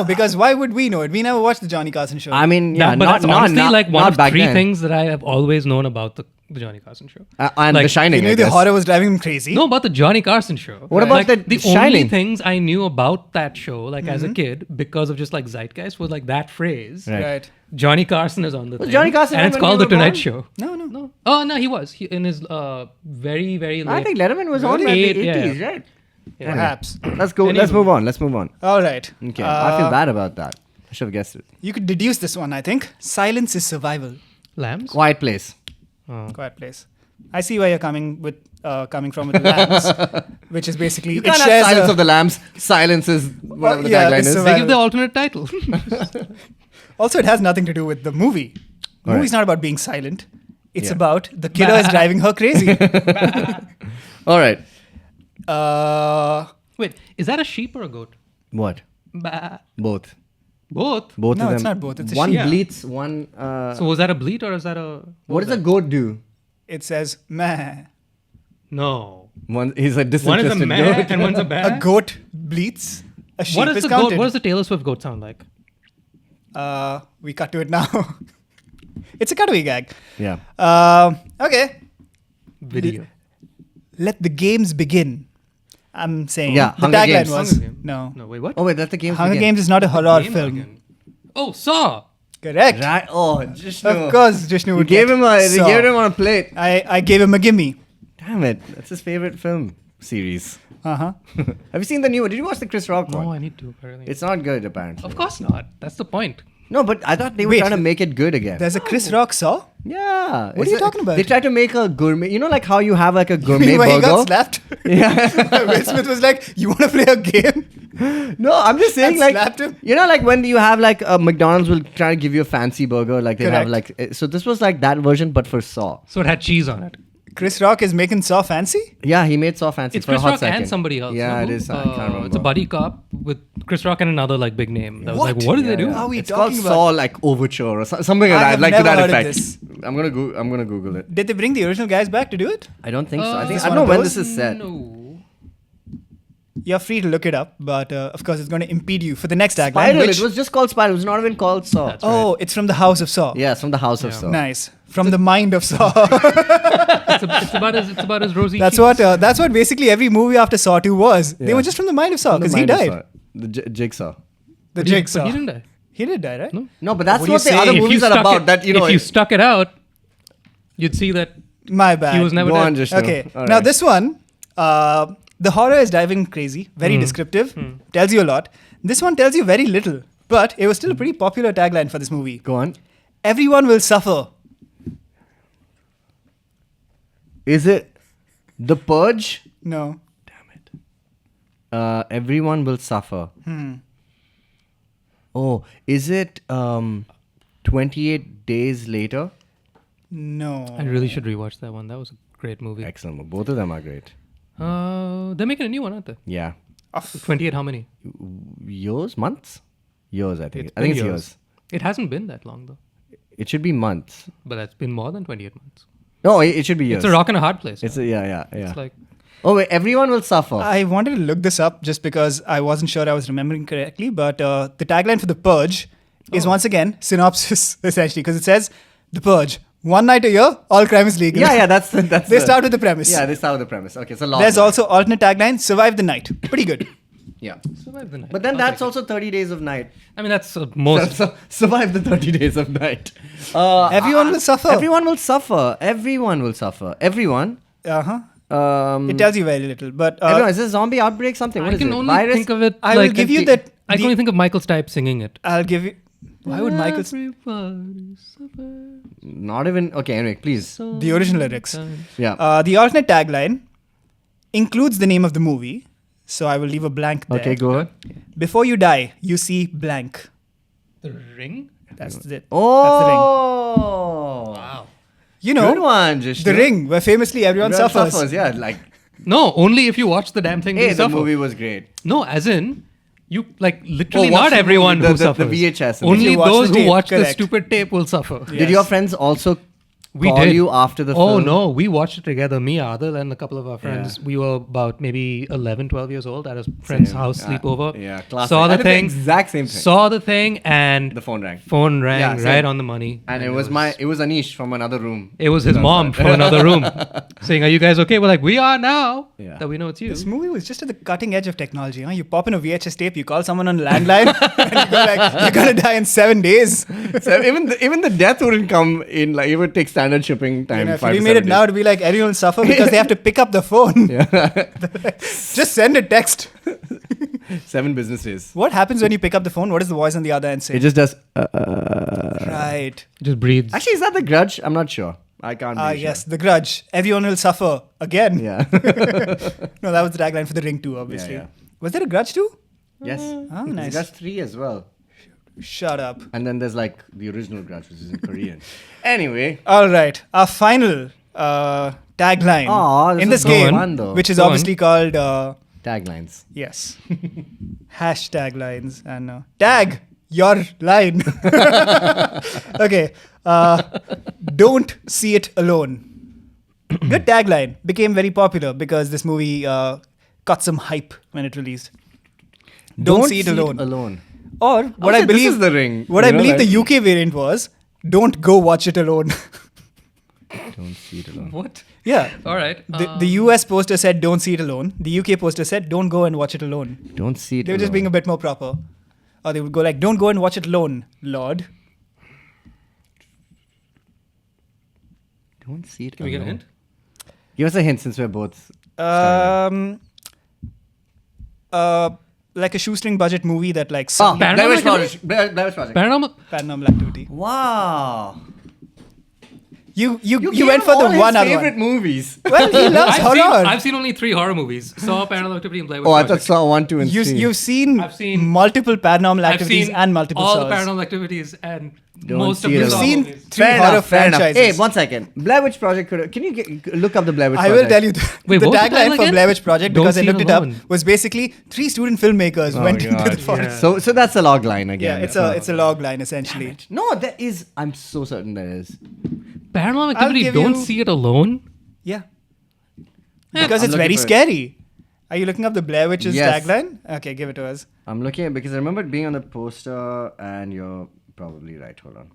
Because why would we know it? We never watched the Johnny Carson show. I mean, yeah, but that's honestly like one not of back three then. things that I have always known about the Johnny Carson show. And like, The Shining. you I knew the guess. horror was driving him crazy. No, about the Johnny Carson show. What about like, the only Shining? things I knew about that show, like as a kid, because of just like zeitgeist, was like that phrase. Right. Johnny Carson is on the thing. Johnny Carson and it's when called we The were Tonight born? Show. No. Oh no, he was in his very very late. I think Letterman was on in the Eight, yeah. 80s, right? Yeah. Perhaps. Let's go. Let's move on. Let's move on. All right. Okay. I feel bad about that. I should have guessed it. You could deduce this one, I think. Silence is survival. Lambs. Quiet Place. Oh. Quiet place. I see where you're coming from with the lambs, which is basically You can't have Silence of the Lambs. Silence is whatever the yeah, tagline it's is. survival. They give the alternate title. Also, it has nothing to do with the movie. The movie's not about being silent. It's about the killer is driving her crazy. All right. Wait, is that a sheep or a goat? What? Bah. Both. Both. Both No, of them. it's not both, it's a one sheep. bleats, one. So was that a bleat or is that a? what does a goat do? It says meh. No. One. He's a One disinterested is a meh goat. and one's a bah. A goat bleats. A sheep What is is the counted. goat? What does the Taylor Swift goat sound like? We cut to it now. It's a cutaway gag. Yeah. Okay. Video. Let the games begin. I'm saying. Yeah, The Hunger tagline Games. was. Hunger Games. No. No, wait, what? Oh wait, that's the game. Hunger Games is not a horror Game film. again. Oh, Saw. Correct. Right. Oh, Jishnu. Of course, Jishnu You would gave get him a. Saw. You gave him on a plate. I gave him a gimme. Damn it! That's his favorite film series. Uh-huh. Have you seen the new one? Did you watch the Chris Rock one? No, I need to. Apparently. It's not good, apparently. Of course not. That's the point. No, but I thought they were Wait. trying to make it good again. There's a Chris Rock Saw? Yeah. What are you talking about? They tried to make a gourmet. You know, like how you have like a gourmet Meanwhile, he burger. got slapped. Yeah. Will Smith was like, "You want to play a game?" No, I'm just saying, And like, slapped him? you know, like when you have like McDonald's will try to give you a fancy burger, like they have Correct. like. So this was like that version, but for Saw. So it had cheese on it. Chris Rock is making Saw fancy? Yeah, he made Saw fancy It's for Chris a hot Rock second. and somebody else. Yeah, no? it is. I can't remember. It's a buddy cop with Chris Rock and another like big name. That was What? like, what did they do? How are we It's talking called about? Saw like Overture or something like I that. have Like to never that heard of effect. this. I'm gonna Google it. Did they bring the original guys back to do it? I don't think so. I think This I don't one know of when those? this is set. No. You're free to look it up, but of course it's going to impede you for the next tagline. Spiral. Which, It was just called Spiral. It was not even called Saw. That's oh, it's from the House of Saw. Yeah, it's from the House of Yeah. Saw. Nice. From the mind of Saw. It's about as rosy. That's cheeks. what basically every movie after Saw 2 was. They Yeah. were just from the mind of Saw From the because he mind of died. Saw. The Jigsaw. The But Jigsaw. he didn't die. He did die, right? No. No, but that's What what, do you the say? other If movies are stuck about. it- That you know. if you stuck it out, you'd see that My bad. he was never Go dead. on, Jishnu. Okay. All Now right. this one, the horror is driving crazy. Very descriptive. Tells you a lot. This one tells you very little, but it was still a pretty popular tagline for this movie. Go on. Everyone will suffer. Is it The Purge? No. Everyone will suffer. Oh, is it 28 Days Later? No. I really should rewatch that one. That was a great movie. Excellent. Both of them are great. They're making a new one, aren't they? Yeah. 28 how many? Years? Months? Years, I think. It's I think been it's years. It hasn't been that long though. It should be months. But it's been more than 28 months. No, it should be years. It's a rock and a hard place. It's a, yeah. It's like Oh, wait. Everyone will suffer. I wanted to look this up just because I wasn't sure I was remembering correctly, but the tagline for The Purge is once again synopsis essentially because it says The Purge. One night a year, all crime is legal. yeah, that's They the- start with the premise. Yeah, they start with the premise. Okay, so long. There's also alternate tagline, survive the night. Pretty good. Yeah. survive the night. But then I'll that's take it. also 30 days of night. I mean that's most So survive the 30 days of night. Everyone will suffer. Everyone will suffer. Everyone will suffer. Everyone. Uh-huh. Um, It tells you very little, but everyone. Is this zombie outbreak something? What I is can it? only Virus? think of it I like will give you that. I can only think of Michael Stipe singing it. I'll give you. Why would Michael? Everybody suffers Not even. Okay, anyway, please. The original lyrics. sometimes. Yeah. The alternate tagline includes the name of the movie, so I will leave a blank there. Okay, go ahead. Before you die, you see blank. The Ring? That's it. Oh. That's the ring. Wow. You know, Good one, Jishnu. the ring, where famously everyone suffers. Yeah, like, No, only if you watch the damn thing. hey, you the suffer. movie was great. No, as in you like literally Oh, watch not the everyone movie, who the suffers. VHS. Only If you watch those the who tape, watch the correct. stupid tape will suffer. Yeah. Did your friends also We call did. you after the Oh film? no, we watched it together. Me, Adil, and a couple of our friends. We were about maybe 11, 12 years old at a friend's house sleepover. Yeah, classic. Saw I the did thing. exact same thing. Saw the thing, and The phone rang. phone rang Yeah, same. right on the money. And it was Anish from another room. It was his mom from another room saying, "Are you guys okay?" We're like, "We are now Yeah. that we know it's you." This movie was just at the cutting edge of technology. Huh? You pop in a VHS tape, you call someone on a landline, and you go like, "You're gonna die in 7 days." So even the death wouldn't come in, like, it would take standard shipping time. If 5 we to made 7 it now, it'd be like everyone will suffer because they have to pick up the phone. Just send a text. days. 7 business days. What happens when you pick up the phone? What does the voice on the other end say? It just does. Right. Just breathes. Actually, is that The Grudge? I'm not sure. I can't be sure. Yes, The Grudge. Everyone will suffer again. Yeah. No, that was the tagline for The Ring 2, obviously. Yeah. Was there a Grudge 2? Yes. Oh, nice. Grudge 3 as well. Shut up. And then there's like the original Grudge, which is in Korean. Anyway. All right. Our final tagline Aw, this in was this game, fun, though. which is Go on. obviously called, Taglines. yes, hashtag lines. And tag your line. Okay. Don't see it alone. Good tagline. Became very popular because this movie got some hype when it released. Don't see it alone. Or what I believe this is The Ring. What I believe the UK variant was, don't go watch it alone. Don't see it alone. What? Yeah. All right. The US poster said don't see it alone. The UK poster said don't go and watch it alone. Don't see it They were just being a bit more proper. Or they would go like, don't go and watch it alone, Lord. Don't see it Can we get a alone. hint? Give us a hint since we're both. Like a shoestring budget movie that like Oh, some Paranormal Blair Witch Activity? Project. Blair Witch Project. Paranormal. paranormal activity. Wow. You gave went for him the all his one other favorite one. movies. Well, he loves horror. I've seen only 3 horror movies. Saw Paranormal Activity and Blair Witch Oh, I thought Project. Saw 1, 2, and 3. You've seen, I've seen- multiple paranormal I've activities seen and multiple all Saws. the Paranormal Activities and Don't most of see it the alone. Saw You've seen movies. 3 Fair horror enough, fair enough. franchises. Hey, 1 second. Blair Witch Project. Can you look up the Blair Witch I Project? will tell you Wait, the what was the tagline title for again? Blair Witch Project, Don't because I see it looked it up, alone. was basically 3 student filmmakers Oh went my into the God. forest. Yeah. So that's a log line Yeah, again. it's a log line essentially. No, there is. I'm so certain there is. Paranormal Activity. give Don't you- see it alone. Yeah. Because I'm it's very looking for it. scary. Are you looking up the Blair Witch's Yes. tagline? Okay, give it to us. I'm looking at because I remember it being on the poster, and you're probably right. Hold on.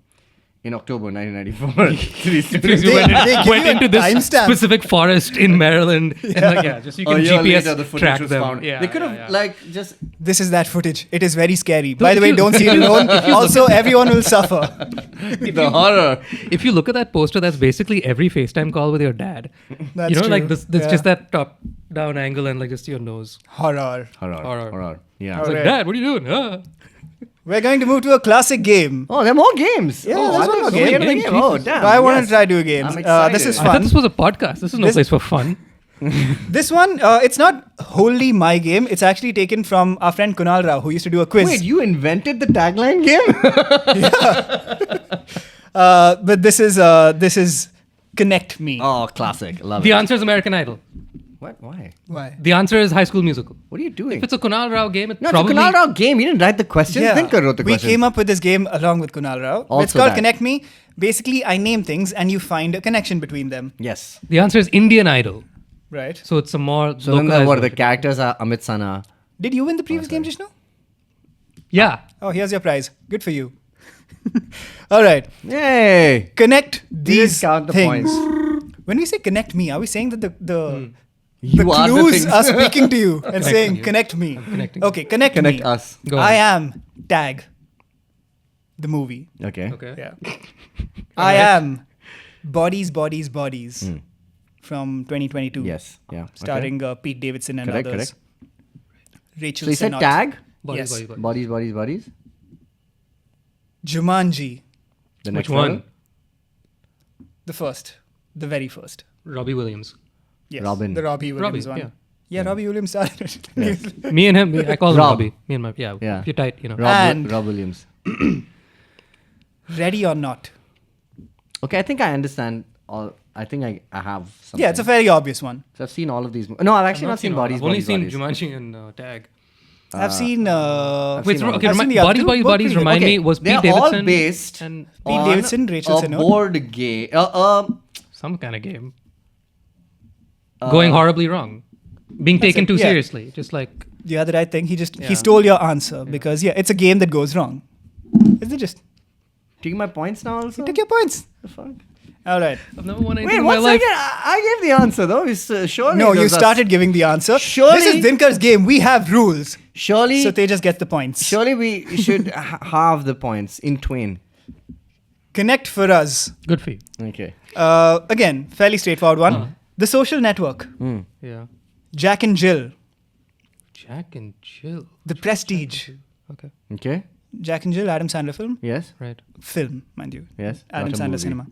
In October 1994, 3 students. You went, They give went you a into this timestamp. specific forest in Maryland. And just so you A can year GPS later, the footage track was them. found. Yeah, They could have yeah. like just. This is that footage. It is very scary. By the if way, you- don't see it alone. Also, everyone will suffer. The horror. If you look at that poster, that's basically every FaceTime call with your dad. That's you know, true. like this. There's Yeah. just that top-down angle and like just your nose. Horror. Horror. Yeah. It's like, Alright. Dad, what are you doing? Ah. We're going to move to a classic game. Oh, there are more games. Yeah, oh, there's I one thought more it was game. only game. Oh, damn. But I want yes. to try doing games. I'm This excited. is I thought fun. this was a podcast. This is no This- place for fun. This one, it's not wholly my game. It's actually taken from our friend Kunal Rao, who used to do a quiz. Wait, you invented the tagline game? But this is Connect Me. Oh, classic. Love The it. answer is American Idol. What? Why? Why? The answer is High School Musical. What are you doing? If it's a Kunal Rao game, it's No, it's probably a Kunal Rao game. You didn't write the questions. Dinkar wrote the we questions. came up with this game along with Kunal Rao. It's Also called that. Connect Me. Basically, I name things and you find a connection between them. Yes. the answer is Indian Idol. Right? So it's a more So then localized what? The version. characters are Amit Sana. Did you win the previous game, Jishnu? Yeah. Oh, here's your prize. Good for you. All right. Yay! Connect Please these count the things. points. When we say connect me, are we saying that the You are the clues things. are speaking to you and saying you. connect me? connecting. Okay, connect Connect me. us. Go I on. am Tag, the movie. Okay. Okay. Yeah. I am Bodies, Bodies, Bodies from 2022. Yes. Yeah. Starring Pete Davidson and Correct, others. correct. Rachel So you said Sennott. tag? Bodies, Yes. bodies, bodies. Bodies, bodies, bodies. Jumanji, The Which next one? level? the first, the very first. Robbie Williams. Yes, Robin. the Robbie Williams one. yeah. Yeah, Robbie Williams started it. Me and him, I call him Rob. Robbie. Me and my, yeah. Yeah. You're tight, you know. And- Rob Williams. Ready or Not. Okay, I think I understand all. I think I have something. Yeah, it's a very obvious one. So I've seen all of these. No, I've actually not seen all. Bodies, I've only Bodies, seen Bodies. Jumanji and Tag. I've seen. Wait, seen all okay, I've seen the other Bodies, two. Bodies, Both Bodies. pretty Remind Okay, me, was they're Pete Davidson all based and Pete on Davidson, Rachel a Senow. board game. some kind of game going horribly wrong, being taken too yeah. seriously, just like The other right thing. He Yeah. stole your answer because it's a game that goes wrong. Is it just Taking my points now also? take your points? The fuck? All right. I've never won anything Wait, in my one life. second. I gave the answer though. It's, surely No, you there's a- started giving the answer. Surely- This is Dinkar's game. We have rules. Surely, So Tejas gets the points. surely we should halve the points in twain. Connect for us. Good for you. Okay. Again, fairly straightforward one. The Social Network. Yeah. Jack and Jill. Jack and Jill. The Prestige. Okay. Okay. Jack and Jill, Adam Sandler film. Yes. Right. Film, mind you. Yes. Adam not a Sandler movie. cinema.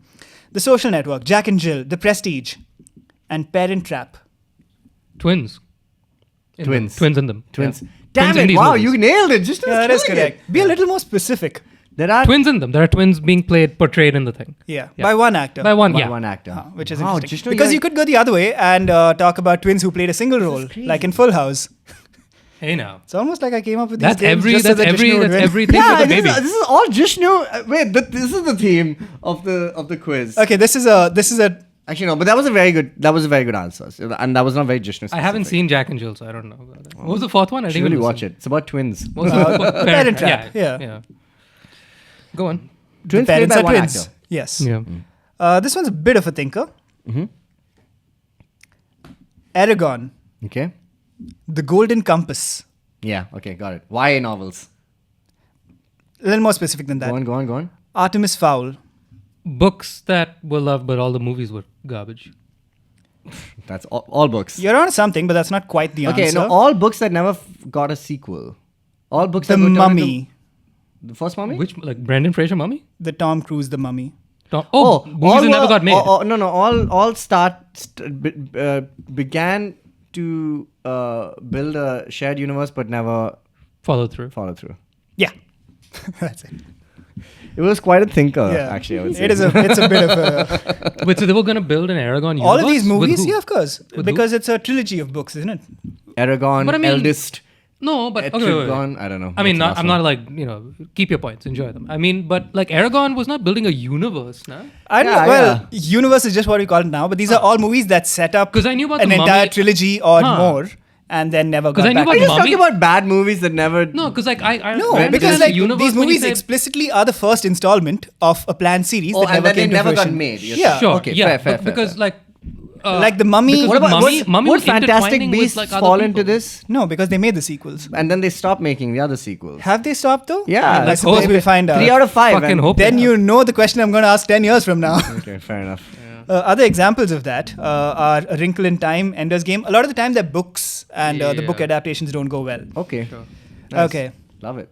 The Social Network. Jack and Jill. The Prestige. And Parent Trap. Twins. Twins. Twins in them. Twins. Yeah. Damn Twins in it! these Wow, movies. you nailed it. Just Yeah, that is correct. Be a little more specific. There are Twins in them. There are twins being portrayed in the thing. Yeah. Yeah. By one actor. By one, by yeah. one actor, Which is wow, interesting. Jishnu, Because you're- you could go the other way and talk about twins who played a single role, crazy. like in Full House. Hey now. It's almost like I came up with these That's games every. just so That's that every. Jishnu would That's win. everything Yeah, with a this baby. is all Jishnu. Wait, this is the theme of the quiz. Okay, this is a Actually, no, but that was a very good answer, and that was not very Jishnu. I haven't seen Jack and Jill, so I don't know about that. What was the fourth one? I You didn't really even watch listen. it. It's about twins. What was the fourth? Parent Trap, yeah. Yeah. Go on. Twins the played parents by are one twins. actor. Yes. Yeah. This one's a bit of a thinker. Aragon, Okay. The Golden Compass. Yeah. Okay. Got it. YA novels. A little more specific than that. Go on. Artemis Fowl. Books that were loved, but all the movies were garbage. That's all books. You're on something, but that's not quite the Okay. answer. No, all books that never got a sequel. All books The that were turned Mummy. into- The first Mummy. Which, like Brandon Fraser Mummy? The Tom Cruise The Mummy. Movies that never got made. No. All began to build a shared universe, but never Follow through. followed through. Yeah. That's it. It was quite a thinker, Yeah. actually. I would say It's a bit of a... Wait, so they were going to build an Aragon universe? All of these With movies? who? Yeah, of course. With Because it's a trilogy of books, isn't it? Aragon, But I mean- eldest, No, but okay, wait, wait. Etrigon. I don't know. I mean, What's the I'm last not like, keep your points, enjoy them. I mean, but like Aragon was not building a universe, nah? I don't Yeah, know. Well, universe is just what we call it now, but these are all movies that set up 'Cause I knew about an the entire Mummy. trilogy or Huh. more and then never 'Cause got I knew back. Are about you the just talking Mummy? about bad movies that never... No, because like I No, understand because the like universe these when you movies say- explicitly are the first installment of a planned series Oh, that and never then they came to never got fruition. made. you're Yeah. saying. Sure, Okay, yeah, fair. because like Like the Mummy. because What the about Mummy would was Fantastic intertwining with, Beasts like, other fall people. into this? No, because they made the sequels. And then they stopped making the other sequels. Have they stopped though? Yeah, I let's suppose hope. we'll find out. 3 out of 5. Fucking and- hope. Then Yeah. you know the question I'm going to ask 10 years from now. Okay, fair enough. Other examples of that are A Wrinkle in Time, Ender's Game. A lot of the time, they're books, and the book Yeah. adaptations don't go well. Okay. Sure. Nice. Okay. Love it.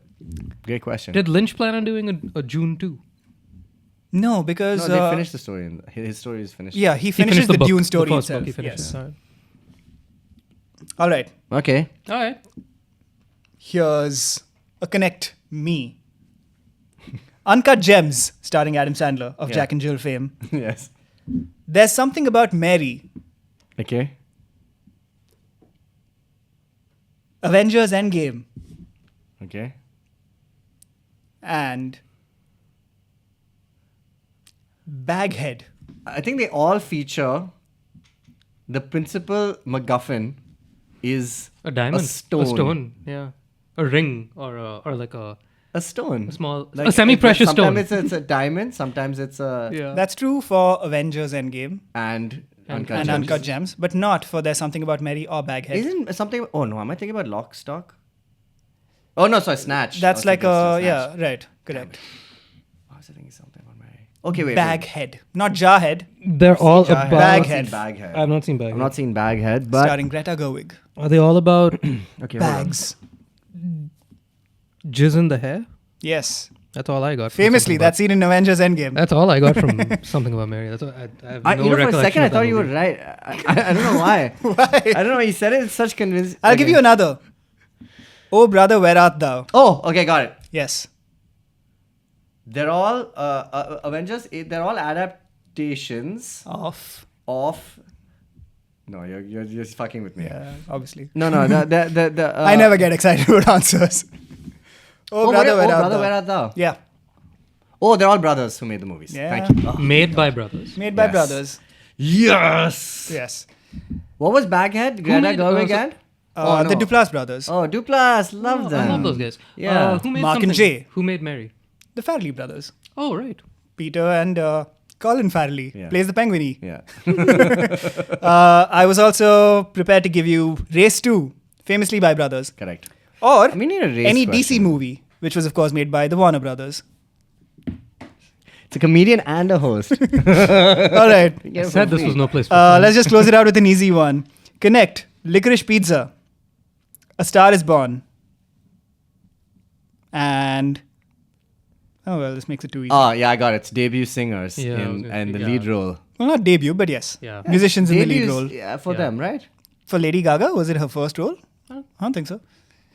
Great question. Did Lynch plan on doing a June 2? No, because No, they finished the story. His story is finished. yeah, he He finishes the book, Dune story the first itself. book he finishes. Yes. All right. All right. Okay. All right. Here's a Connect Me. Uncut Gems, starring Adam Sandler of Yeah. Jack and Jill fame. Yes. There's Something About Mary. Okay. Avengers Endgame. Okay. And Baghead. I think they all feature the principal MacGuffin is A diamond. A stone. Yeah. A ring or like a stone. A small- Like, a semi-precious sometimes stone. it's a diamond. Sometimes it's a yeah. That's true for Avengers Endgame and Uncut and Gems. Uncut Gems, but not for There's Something About Mary or Baghead. Isn't something? Oh no, am I thinking about Lock, Stock? Oh no, sorry, Snatch. I That's was like thinking a Snatch. yeah, right, correct. I was thinking something about Mary. Okay, wait. Baghead, not Jarhead, They're all Jarhead. about. I've not Baghead. seen Baghead. I've not seen Baghead. I've not seen Baghead, but starring Greta Gerwig. Are they all about okay, hold on. Bags. jizz in the hair? Yes, That's all I got. from famously Something that scene in Avengers Endgame. About- That's all I got from Something About Mary. That's all, I have no You know, for a recollection second, I of that thought you were movie. right. I don't know why. Why? I don't know. You said it with such convincing. I'll give you another. Oh brother, where art thou? Oh, okay, got it. Yes. They're all Avengers. They're all adaptations Off. of No, you're just fucking with me. Yeah, obviously. No. I never get excited about answers. Brother, where art thou? Where art thou? Yeah. Oh, they're all brothers who made the movies. Yeah. Thank you. Oh, Made by brothers. Made by Yes. brothers. Yes. Yes. What was Baghead? Greta made- Gerwig so- and? The Duplass brothers. Oh, Duplass. Love them. I love those guys. Yeah. Who made Mark and something? Jay. Who made Mary? The Farrelly brothers. Oh, right. Peter and Colin Farrelly Yeah. plays the Penguiny. Yeah. I was also prepared to give you Race 2, famously by brothers. Correct. Or We need a race any question. DC movie, which was of course made by the Warner brothers. It's a comedian and a host. All right. I said this was no place for Let's just close it out with an easy one. Connect, Licorice Pizza, A Star is Born, and oh well, this makes it too easy. Oh, yeah, I got it. It's debut singers Yeah, I was in gonna and say, the yeah. lead role. Well, not debut, but yes, Yeah. musicians in the lead Debuts, role. Yeah, for Yeah. them, right? For Lady Gaga, was it her first role? I don't think so.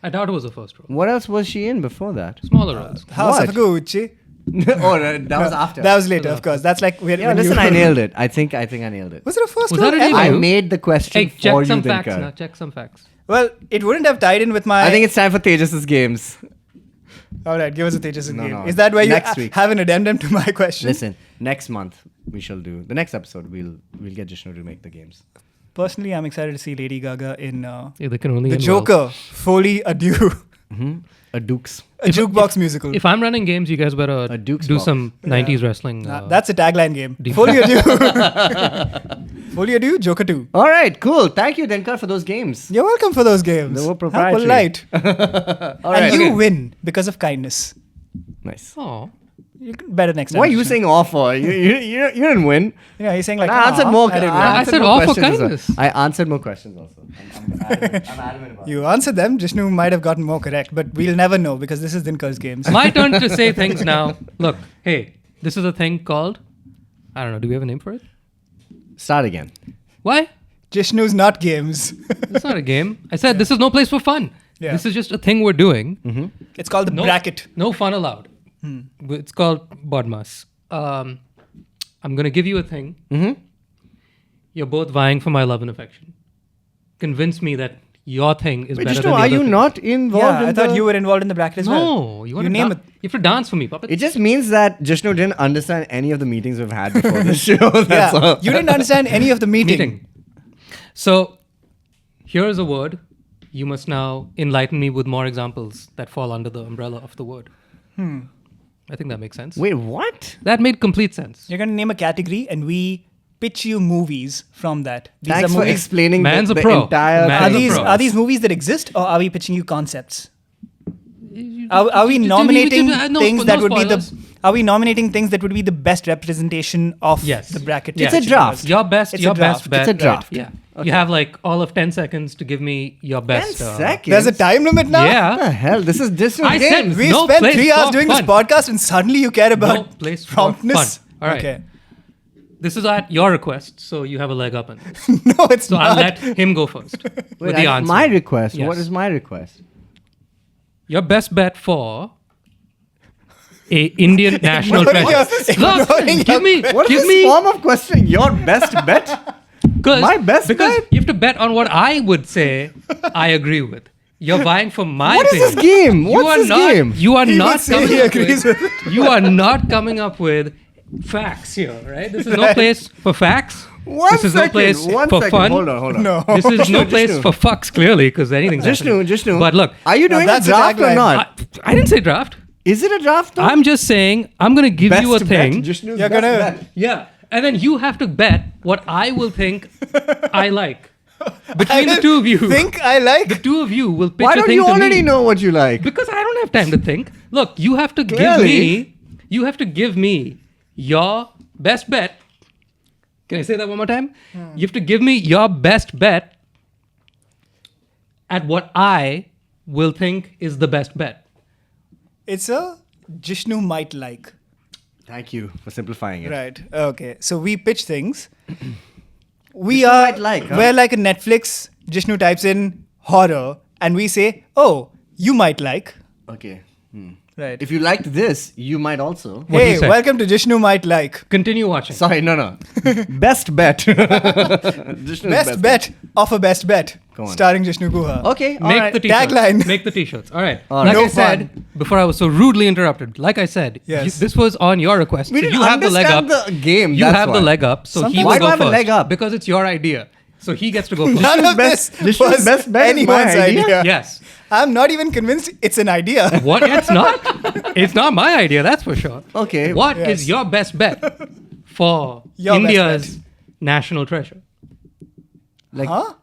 I doubt it was the first role. What else was she in before that? Smaller roles. House What? of Gucci. Oh, that was after. That was later, of course. That's like when yeah, when listen, you I nailed it. I think I nailed it. Was it her first Was role that a ever? I debut? made the question Hey, for check you, some facts Dinkar. now. Check some facts. Well, it wouldn't have tied in with my. I think it's time for Tejas's games. All right, give us a Tejas No, game. no. Is that where you Next week. have an addendum to my question? Listen, next month we shall do the next episode. We'll get Jishnu to make the games. Personally, I'm excited to see Lady Gaga in Yeah, they can only The end well. Joker, Foley Adieu, A Dukes. a jukebox musical. If I'm running games, you guys better A Duke's do box. some 90s wrestling. That's a tagline game. deep- Foley Adieu. Foley Adieu, Joker 2. All right, cool. Thank you, Dinkar, for those games. You're welcome for those games. They were How proprietary. polite. All And right. you Okay. win because of kindness. Nice. Oh. Better next time. What are you Krishna. saying off for? You didn't win. Yeah, he's saying like. I answered "Aw, more. I didn't I win." I answered said more off for questions as well. kindness. I answered more questions also. I'm adamant about it. You answered them. Jishnu might have gotten more correct, but we'll never know because this is Dinkar's games. My turn to say things now. Look, hey, this is a thing called, I don't know, do we have a name for it? Start again. Why? Jishnu's not games. It's not a game. I said this is no place for fun. Yeah. This is just a thing we're doing. It's called the No, bracket. No fun allowed. It's called Bodmas. I'm going to give you a thing. You're both vying for my love and affection. Convince me that your thing is Wait, better Jishnu, than the are other you thing. not involved Yeah, in I thought the... you were involved in the bracket as well. No, you want to name it. You have to dance for me, puppet. It just means that Jishnu didn't understand any of the meetings we've had before this show. That's Yeah, all. you didn't understand any of the meeting. So, here is a word. You must now enlighten me with more examples that fall under the umbrella of the word. I think that makes sense. Wait, what? That made complete sense. You're going to name a category and we pitch you movies from that. These Thanks are for movies. explaining Man's the a pro. entire... Man- Are Man's a these pro. are these movies that exist or are we pitching you concepts? Are we nominating things that would be the Are we nominating things that would be the best representation of Yes. the bracket? It's a draft. Your best, It's your a draft. best bet. It's a draft. Yeah. You have like all of 10 seconds to give me your 10 best. seconds? There's a time limit now? What the Yeah. hell? This is Jishnu I said games. We No spent place 3 hours for doing this fun. podcast and suddenly you care about No place for promptness? fun. All right. Okay. This is at your request, so you have a leg up on this. No, it's So not. I'll let him go first Wait, with the answer. my request. Yes. What is my request? Your best bet for a Indian national Ignoring treasure. your- Look, ignoring give your me, What give is me, this form of questioning? Your best bet? My best because bet? you have to bet on what I would say I agree with. You're vying for my What is opinion. this game? You What's are this not, game? You are He not would say coming he up agrees with, with you are not coming up with facts here, right? This is no Right. place for facts. One This is no second, place one for second. fun. Hold on. No. This is no Jishnu, place Jishnu. for fucks, clearly, because anything's happening. Jishnu. But look, Are you Now doing a that's a draft or tagline. not? I didn't say draft. Is it a draft though? I'm just saying I'm going to give you a Best thing. bet, Jishnu's You're best gonna- bet. Yeah. And then you have to bet what I will think I like. Between I the two of you. think I like. The two of you will pitch Why a don't thing you to already me. know what you like? Because I don't have time to think. Look, you have to Clearly. give me your best bet. Can I say that one more time? You have to give me your best bet at what I will think is the best bet. It's a Jishnu might like. Thank you for simplifying it. Right. Okay. So we pitch things. We Jishnu are might like, huh? we're like a Netflix. Jishnu types in horror and we say, "Oh, you might like." Okay. Right. If you liked this, you might also. What he Hey, said. welcome to Jishnu Might Like. Continue watching. Sorry, no. Best bet. Jishnu's Best bet of a best bet. Go on. Starring Jishnu Guha. Okay, all Make right. the t-shirts. Tagline. Make the t-shirts. All right. All Like right. I No said fun. before, I was so rudely interrupted. Like I said, Yes. this was on your request. We so didn't you have the leg up. understand the game. You that's have why. the leg up. So he Sometimes- will Why go do I have a first leg up? because it's your idea. So he gets to go first. None of best- this Jishnu's was best bet is my anyone's idea? idea. Yes. I'm not even convinced it's an idea. What? It's not. It's not my idea. That's for sure. Okay. What is Yes. your best bet for Your best India's national treasure? Like, Huh?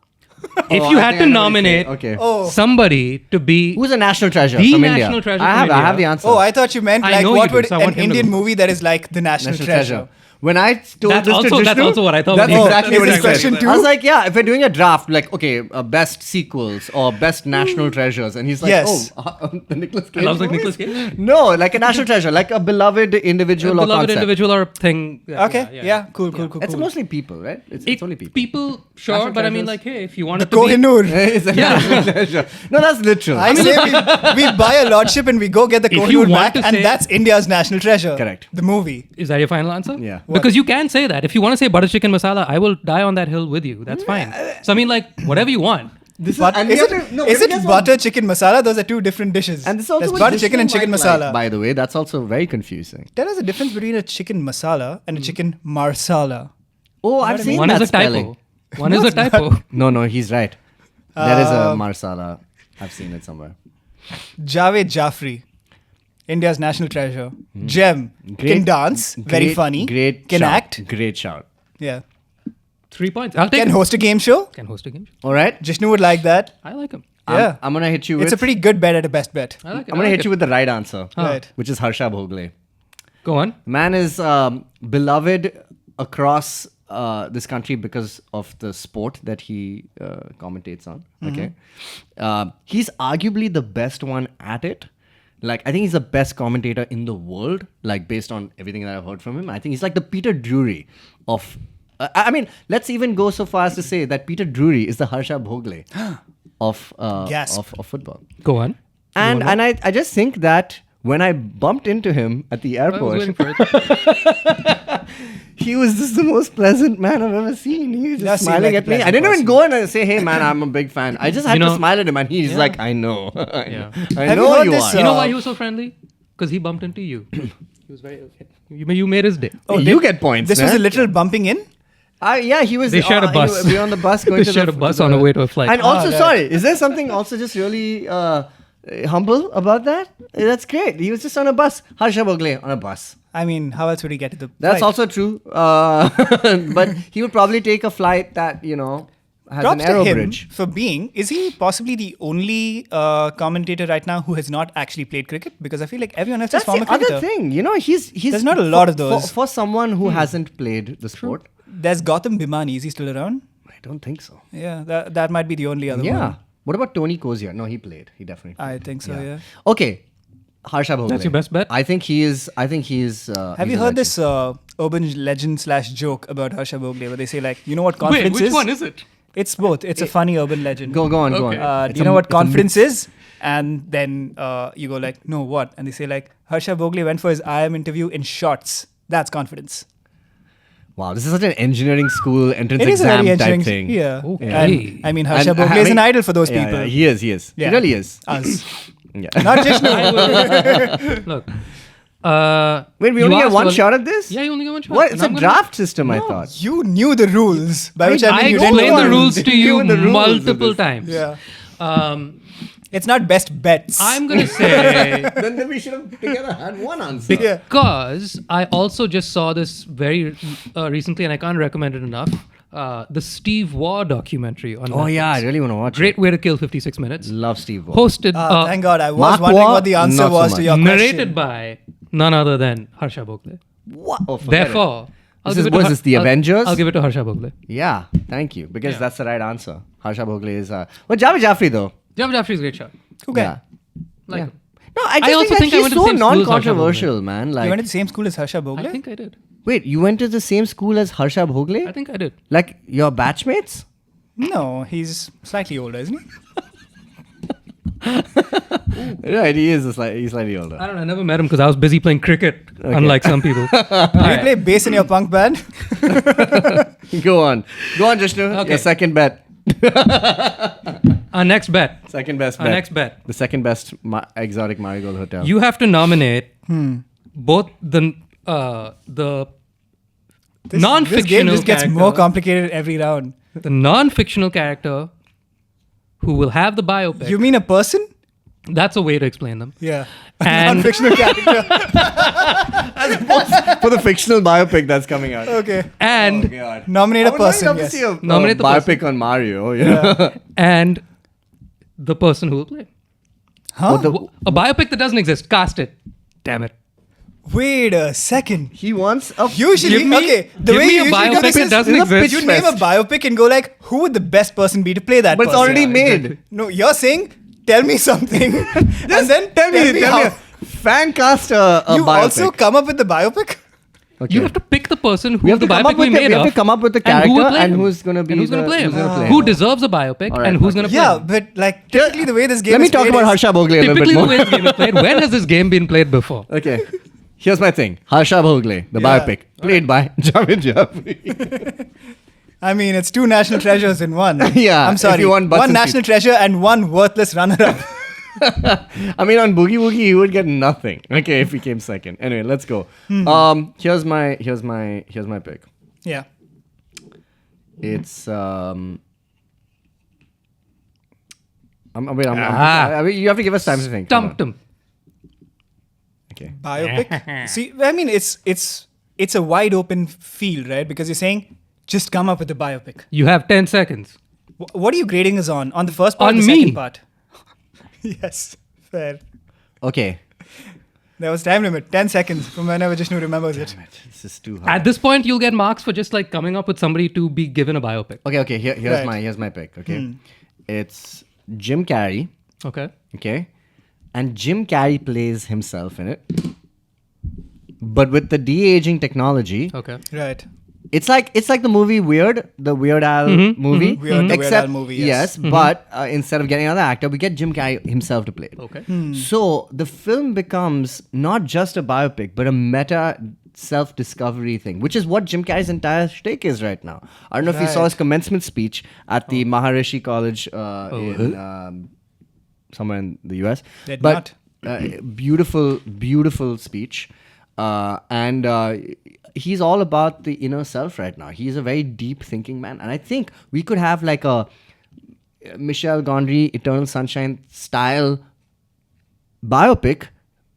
If Oh, you I had think to I know what you're nominate saying. Okay. Oh. somebody to be Who's a national treasure The from national India? treasure I from have the India. answer. Oh, I thought you meant I like know what you do, would so I an want him to Indian go. movie that is like the national treasure. When I told That's this also- to Jishnu, that's also what I thought That's when you- exactly Oh, what is he this said. question two? I was like, yeah, if we're doing a draft, like, okay, best sequels or best national treasures, and he's like, Yes. the Nicolas Cage. loves like movies? Nicolas Cage? No, like a national treasure, like a beloved individual or beloved concept. individual or thing. Okay, yeah, cool. It's mostly people, right? It's only people. People, sure, National but I mean, treasures. like, hey, if you The wanted to be, Kohinoor. It's a national treasure. No, that's literal. I say we buy a lordship and we go get the If you Kohinoor want back, to and say- that's India's national treasure. Correct. The movie. is that your final answer? Yeah. Because you can say that. If you want to say butter chicken masala, I will die on that hill with you. That's fine. So I mean, like, whatever you want. This But and is we it, have to- no, is but it guess butter what? chicken masala? Those are two different dishes. And this is also There's what butter Jishnu chicken and chicken might masala. like, by the way, that's also very confusing. There is a difference between a chicken masala and a chicken marsala. Oh, I've seen One that is a spelling. typo. One is a typo. No, he's right. There is a marsala. I've seen it somewhere. Javed Jafri, India's national treasure. Gem. Can dance. Very great- funny. Great Can shout. act. Great shout. Yeah. 3 points. I'll take Can it. host a game show. Can host a game. All right. Jishnu would like that. I like him. Yeah. I'm gonna hit you with. It's a pretty good bet at a best bet. I like it. I'm gonna hit you with the right answer, Right. which is Harsha Bhogle. Go on. Man is beloved across this country because of the sport that he commentates on. Okay, he's arguably the best one at it. Like, I think he's the best commentator in the world. Like, based on everything that I've heard from him, I think he's like the Peter Drury of. I mean, let's even go so far as to say that Peter Drury is the Harsha Bhogle of Gasp. of football. Go on. And I just think that when I bumped into him at the I was airport, waiting for it. he was just the most pleasant man I've ever seen. He was Does just seem smiling like a at me. I pleasant didn't even person. go and say, "Hey, man, I'm a big fan." I just had You to know- smile at him, and he's Yeah. like, "I know, Yeah. I Have you know heard you this, are." You know why he was so friendly? Because he bumped into you. He was very okay. You made his day. Oh, you get points. This was man. a literal bumping in. Yeah, he was. They shared a bus. We were on the bus going They to shared the, a bus to on the the way to a flight. And also, right. sorry, is there something also just really humble about that? That's great. He was just on a bus. Harsha Bhogle on a bus. I mean, how else would he get to the That's flight? also true. But he would probably take a flight that, has Props an to aero him bridge. for being. Is he possibly the only commentator right now who has not actually played cricket? Because I feel like everyone else That's is former the other cricketer. thing. He's There's not a lot of those. For someone who hasn't played the sport, There's Gautam Bhimani. Is he still around? I don't think so. Yeah, that might be the only other Yeah. one. What about Tony Kozia? No, he played. He definitely played. I think so. Yeah. Okay. Harsha Bhogle. That's your best bet? I think he is. Have he's you a heard legend. this urban legend / joke about Harsha Bhogle where they say like, you know what Wait, confidence which is? one is it? It's both. It's a funny urban legend. Go on, go Okay. on. Do you know what confidence is? And then you go like, no, what? And they say like, Harsha Bhogle went for his IIM interview in shorts. That's confidence. Wow, this is such an engineering school entrance It is a exam very type engineering. thing. Yeah. Okay. And, I mean, Harsha And, Bhogle is an idol for those yeah, people. Yeah, he is. He is. Yeah. He really is. Us. Yeah. Not Jishnu. Look. Wait, we you only get asked one earlier- shot at this? Yeah, you only get one shot. What? And It's a I'm gonna- draft system, I thought. You knew the rules. By which I mean I you didn't explained the know. rules to you You the rules of multiple this. times. Yeah. Um, It's not best bets. I'm gonna say Then we should have together had one answer. Yeah. because I also just saw this very recently, and I can't recommend it enough. The Steve Waugh documentary on Oh Netflix. yeah, I really want to watch Great way to kill 56 minutes. it. Love Steve Waugh. Hosted, Thank God. I was Mark wondering Waugh, what the answer not so was much. to your narrated question. by none other than Harsha Bhogle. What? Oh, forget it. Therefore, This is- what is this, the Avengers? I'll give it to Harsha Bhogle. Yeah, thank you. Because Yeah. that's the right answer. Harsha Bhogle is. Well, Javed Jafri though. Javed Jafri's a great shot. Okay. Yeah. Like Yeah. him. No, I just also think, think I that went he's to the so same school as Harsha non-controversial, man. You Like, went to the same school as Harsha Bhogle? I think I did. wait, you went to the same school as Harsha Bhogle? I think I did. Like your batchmates? No, he's slightly older, isn't he? Right, he is he's slightly older. I don't know. I never met him because I was busy playing cricket, unlike some people. Do you play bass in your punk band? Go on, Jishnu. Okay. Your second bet. Our next bet. Second best Our bet. next bet. The second best exotic marigold hotel. You have to nominate both the non-fictional This game just gets character, more complicated every round. the non-fictional character who will have the biopic. You mean a person? That's a way to explain them. Yeah. And- Non-fictional character. For the fictional biopic that's coming out. Okay. And God. Nominate I a would like person. love to Yes. see a Nominate the biopic on Mario. Yeah. and the person who will play. Huh? A biopic that doesn't exist. Cast it. Damn it. Wait a second. He wants a. Usually, Give me- okay, the give way me you a usually do biopic this that is doesn't it's a exist. you pitch name a fest. biopic and go like, who would the best person be to play that But it's person? already made. exactly. No, you're saying, tell me something. and then Tell me. how. Fan cast a You biopic. also come up with the biopic? Okay. You have to pick the person We who have the to come biopic up with will be made we have of. to come up with the and who will character play and him. who's going to be And who's going to play him. who's gonna play Who him. deserves a biopic All right, and who's okay. going to play Yeah, him. but like typically the way this game Let me is talk played about is- Harsha Bhogle a little bit Typically, the more. way this game is played. When has this game been played before? Okay. Here's my thing. Harsha Bhogle, the Yeah. biopic, played by Javed Jaffrey. I mean, it's two national treasures in one. Yeah, I'm if sorry. you want butts One and national treasure and one worthless runner-up. I mean, on Boogie Woogie, he would get nothing. Okay, if he came second. Anyway, let's go. Here's my pick. Yeah. It's I'm Ah. you have to give us time to think. Hold on. Stumped him. Okay. Biopic. See, I mean, it's a wide open field, right? Because you're saying just come up with a biopic. You have 10 seconds. What are you grading us on? On the first part, On or the me. second part? Yes, fair. Okay. There was time limit, 10 seconds from whenever Jishnu remembers it. This is too hard. At this point, you'll get marks for just like coming up with somebody to be given a biopic. Okay. Here's Right. my pick. Okay. It's Jim Carrey. Okay. Okay. And Jim Carrey plays himself in it. But with the de-aging technology, Okay. Right. it's like the movie Weird, the Weird Al movie. Weird, the Weird Al movie, yes. But instead of getting another actor, we get Jim Carrey himself to play it. Okay. So the film becomes not just a biopic, but a meta self-discovery thing, which is what Jim Carrey's entire shtick is right now. I don't know if you saw Right. his commencement speech at the Maharishi College in somewhere in the US. Did But beautiful speech. And he's all about the inner self right now. He's a very deep thinking man. And I think we could have like a Michel Gondry, Eternal Sunshine style biopic,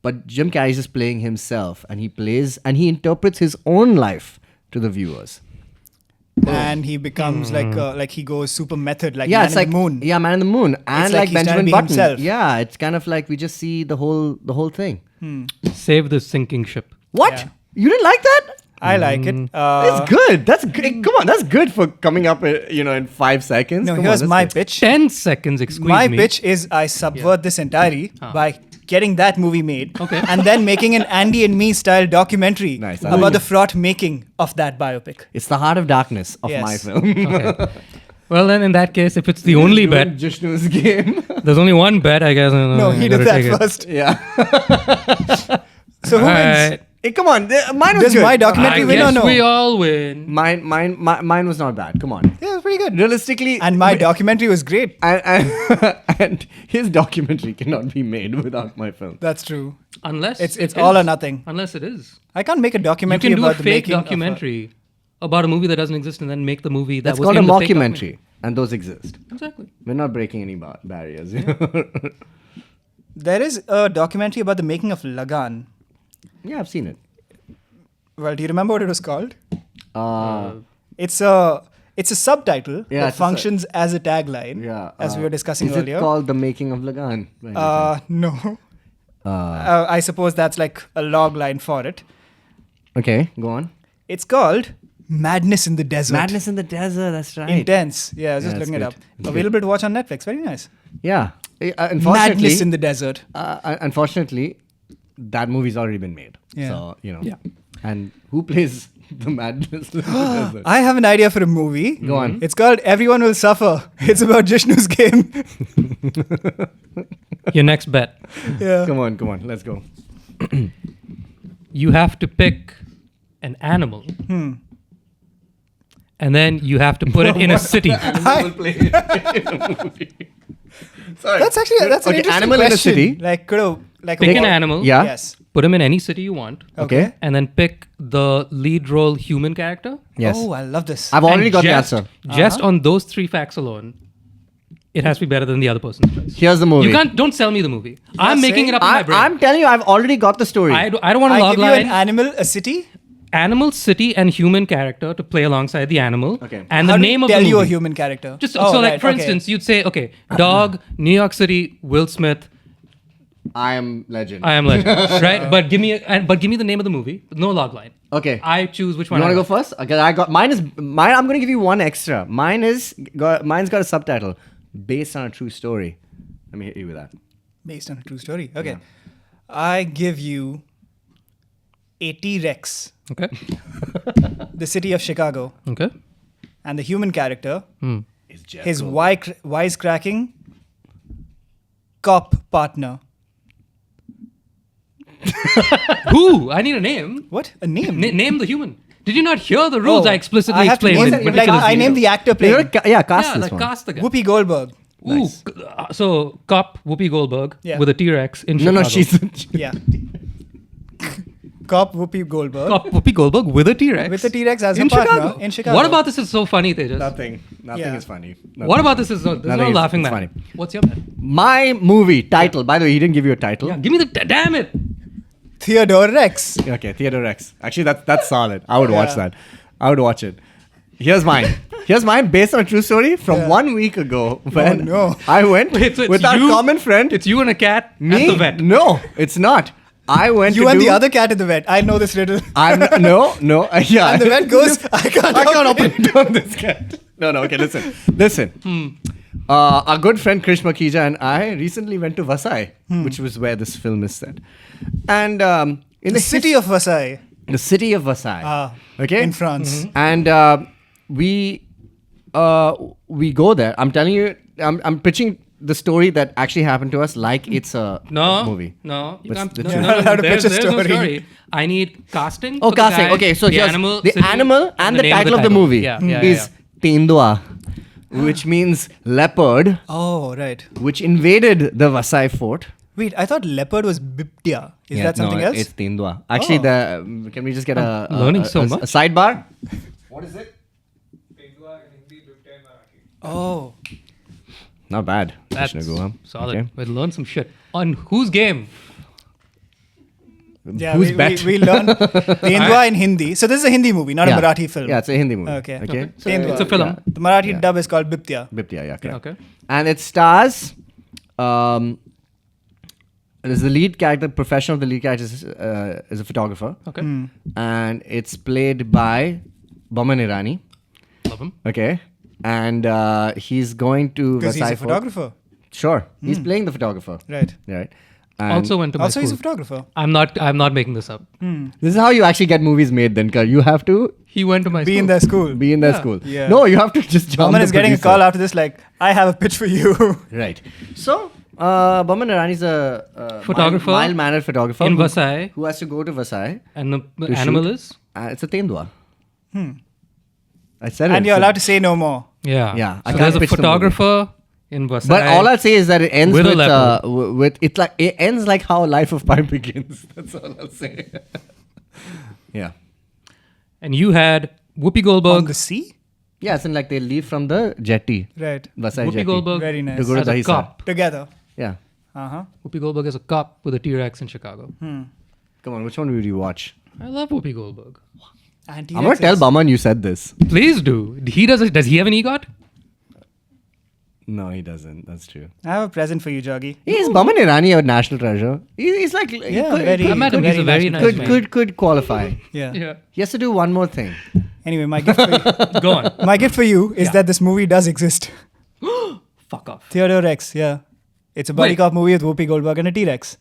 but Jim Carrey is just playing himself, and he interprets his own life to the viewers. And he becomes like he goes super method, like Yeah, Man it's in like the Moon. Yeah, Man in the Moon, and like like he's trying to Benjamin be Button. himself. Yeah, it's kind of like we just see the whole thing. Save the sinking ship. What? Yeah. You didn't like that? I like it. It's good. That's good. Come on, that's good for coming up, in 5 seconds. No, Come here's on, my that's good. pitch. 10 seconds, excuse My me. pitch is I subvert this entirely by getting that movie made Okay. and then making an Andy and Me style documentary Nice, I like about it. the fraught making of that biopic. It's the heart of darkness of Yes. my film. Okay. Well, then in that case, if it's the only bet, Jishnu's game. there's only one bet, I guess. No, he did that first. Yeah. So who wins? Alright. Hey, come on. Mine was Does good. my documentary I win or guess no? we all win. Mine was not bad. Come on. Yeah, it was pretty good. Realistically, And my documentary was great. and his documentary cannot be made without my film. That's true. Unless It's it all is. or nothing. Unless it is. I can't make a You documentary can do a about the fake making of documentary about a movie that doesn't exist and then make the movie that That's was called a in the fake mockumentary, and those exist. Exactly. We're not breaking any barriers. There is a documentary about the making of Lagan. Yeah, I've seen it. Well, do you remember what it was called? It's It's a subtitle Yeah, that it's a functions as a tagline, yeah. as we were discussing is earlier. it called The Making of Lagan? by any chance? No. Uh, I suppose that's like a log line for it. okay, go on. It's called Madness in the Desert. Madness in the Desert. That's right. Intense. Yeah, I was just Yeah, looking it up. that's good. It's Available to watch on Netflix. Very nice. Yeah. Unfortunately, Madness in the Desert. unfortunately, that movie's already been made. Yeah. So, Yeah. And who plays the madness in the desert? I have an idea for a movie. Go on. It's called Everyone Will Suffer. It's about Jishnu's game. Your next bet. Yeah. Come on, let's go. You have to pick an animal. And then you have to put it in a city. Animal play in a movie. Sorry. That's an interesting animal question. in a city. Like, Pick an animal. Yeah. Yes. Put him in any city you want. Okay. And then pick the lead role human character. Yes. Oh, I love this. I've already And got the just- answer. Just on those 3 facts alone, it has to be better than the other person's choice. Here's the movie. Don't sell me the movie. I'm making saying- it up in my brain. I'm telling you, I've already got the story. I don't want to I log give you an line. animal, a city. Animal, city, and human character to play alongside the animal. Okay. And How the do name you of the tell movie. you a human character? Just Oh, so, like, right, for okay. instance, you'd say, okay, dog, New York City, Will Smith, I am legend. I am legend, right? But give me the name of the movie. No log line. Okay. I choose which You one. want I to go like. first? Okay, I got mine. I'm going to give you one extra. Mine's got a subtitle based on a true story. Let me hit you with that. Based on a true story. Okay. Yeah. I give you a T-Rex, Okay. the city of Chicago, Okay. and the human character, his Jericho. wisecracking cop partner. Who? I need a name. What? A name? Name the human. Did you not hear the rules? Oh, I explicitly I have to explained. name in like, meticulous I detail. named the actor You playing. gotta cast Yeah, this like one. cast the guy. Whoopi Goldberg. Ooh, so cop Whoopi Goldberg Yeah. with a T-Rex in No, Chicago. she's. Yeah. Cop Whoopi Goldberg Cop Whoopi Goldberg with a T-Rex. with the T-Rex as in a partner Chicago. in Chicago. What about this is so funny, Tejas? Nothing Yeah. is funny. What about this is no, there's no Nothing is- laughing it's matter. funny. What's your bet? My movie title. By the way, he didn't give you a title. Yeah, give me the damn it. Theodore Rex? Okay, Theodore Rex. Actually, that's solid. I would watch Yeah. that. I would watch it. Here's mine. Here's mine based on a true story from Yeah. 1 week ago when no. I went Wait, so it's with our you- common friend. It's you and a cat me. at the vet. No, it's not. I went You to and do, the other cat at the vet. I know this riddle. I'm no. Yeah. And the vet goes, I can't open it on this cat. No. Okay, listen. Our good friend Krish Makija and I recently went to Vasai, which was where this film is set, and in The city of Versailles. the city of Versailles. Okay, In France. and we go there. I'm telling you, I'm pitching the story that actually happened to us like it's a movie. movie. No, you But can't. the No, truth- no, You're not allowed to there's pitch a no story. story. I need casting. Oh, for the casting. guy, Okay, so the here's animal, the city, animal and the name title of the movie Yeah, is Tendua, which means leopard, Oh, right. which invaded the Vasai fort. Wait, I thought leopard was Biptia. Is that something else? It's Tendua. Actually, Oh. can we just get a learning so a much. sidebar? What is it? Oh. Not bad. That's Jishnu Guha. solid. Okay. We'll learn some shit. On whose game? Yeah, Who's we, bet? we learned Tendua in Hindi. So this is a Hindi movie, not Yeah. a Marathi film. Yeah, it's a Hindi movie. Okay. Okay. So, Tendua. It's a film. yeah. The Marathi Yeah. dub is called Biptia. Biptia, yeah, correct. Okay. And it stars. There's the lead character. Profession of the lead character is a photographer, Okay. and it's played by Boman Irani. Love him. Okay, and he's going to Because he's Versailles a Fort. photographer. Sure, he's playing the photographer. Right. Right. And Also went to my Also, he's a school. photographer. I'm not making this up. this is how you actually get movies made. Dinkar, you have to He went to my Be school. in their school. be in their Yeah. school. Yeah. No, you have to just jump. Someone the is getting a producer. call after this like, I have a pitch for you. Right. So, Boman Irani is a Photographer mild-mannered photographer in who- Versailles. who has to go to Versailles. And the To animal shoot. is? It's a Tendua. I said it. And you're So- allowed to say no more. Yeah. Yeah, I So can't there's a pitch the photographer in Versailles. But all I'll say is that it ends With a with leopard. with it ends like how Life of Pi begins. That's all I'll say. Yeah. And you had Whoopi On Goldberg. the sea? Yeah, it's in like they leave from the jetty, Right. Versailles Whoopi jetty. Goldberg Very nice. To go to as a Dahisar. cop. Together. Yeah. Uh-huh. Whoopi Goldberg is a cop with a T-Rex in Chicago. Come on, which one would you watch? I love Whoopi Goldberg. And I'm gonna tell Baman you said this. Please do. Does he have an EGOT? No, he doesn't. That's true. I have a present for you, Joggy. Is Baman Irani a national treasure? He's like he Yeah, could, very- I met him. He's a very nice man. could qualify. Yeah. Yeah. He has to do one more thing. Anyway, my gift for you, Go on. my gift for you is Yeah. that this movie does exist. Fuck off. Theodore Rex, yeah. It's a buddy Wait. cop movie with Whoopi Goldberg and a T-Rex.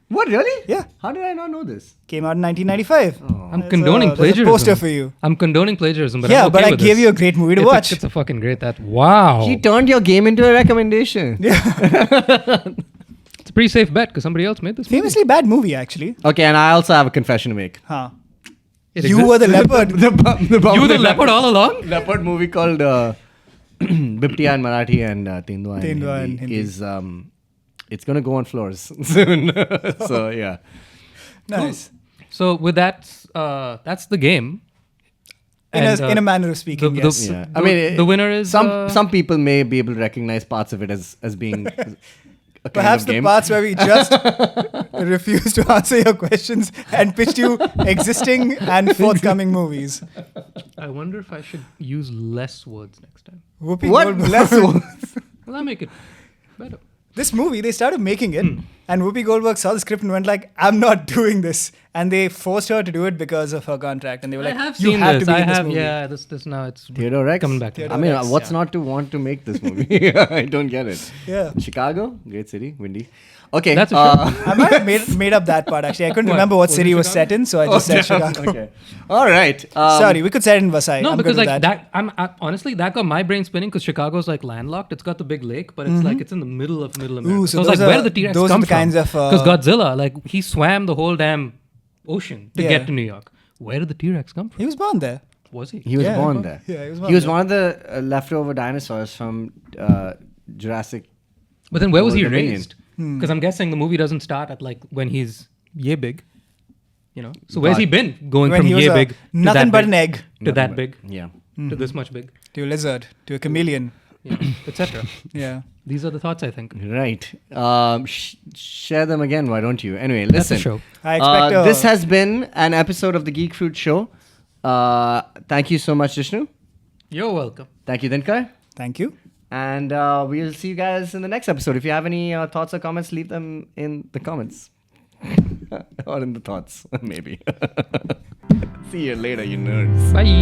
What really? Yeah. How did I not know this? Came out in 1995. I'm There's condoning there's plagiarism. a poster for you. I'm condoning plagiarism, but Yeah, I'm okay but I with gave this. you a great movie to It's watch. it's a fucking great. Wow. He turned your game into a recommendation. Yeah. It's a pretty safe bet because somebody else made this movie. Famously bad movie, actually. Okay, and I also have a confession to make. Huh. It You exists. were the leopard. You were the leopard all along? Leopard movie called Biptia in Marathi and Tendua in Tendua in Hindi Hindi. is it's gonna go on floors soon. So yeah. Nice. So with that, that's the game. In And, a manner of speaking, the- yes. Yeah. The winner is some people may be able to recognize parts of it as being a kind Perhaps of the game. parts where we just refused to answer your questions and pitched you existing and forthcoming movies. I wonder if I should use less words next time. Whoopi What Goldberg. less words? Will that make it better? This movie, they started making it, and Whoopi Goldberg saw the script and went like, "I'm not doing this," and they forced her to do it because of her contract, and they were like, I have "You seen have this. to be I in this have. movie." Yeah, this now it's Theodore Rex? coming back. To me. Theodore I mean, Rex, what's yeah. not to want to make this movie? I don't get it. Yeah. Chicago, great city, windy. Okay, That's a I might have made up that part actually. I couldn't What? remember what Was city it it was set Chicago? in, so I just said Chicago. Okay, all right. Sorry, we could set it in Vasai. No, I'm because good like with that, honestly that got my brain spinning because Chicago's like landlocked. It's got the big lake, but it's like it's in the middle of America. Ooh, so I was like, those where are- did the T-Rex those are come the from? kinds of, Because Godzilla, like he swam the whole damn ocean to Yeah. get to New York. Where did the T-Rex come from? He was born there. Was he? He was Yeah. born there. Yeah, he was born He was there. one of the leftover dinosaurs from Jurassic. But then where was he World Dominion. raised? Because I'm guessing the movie doesn't start at like when he's yay big. You know, so where's But- he been going When from he was yay a- big to nothing that but big, an egg. to that big Yeah. to this much big, To a lizard, to a chameleon. etc. Yeah. These are the thoughts I think. Right. Share them again, why don't you? Anyway, That's listen. the show. I expect this has been an episode of the Geek Fruit Show. Thank you so much, Jishnu. You're welcome. Thank you, Dinkar. Thank you. And we'll see you guys in the next episode. If you have any thoughts or comments, leave them in the comments. Or in the thoughts, maybe. See you later, you nerds. Bye.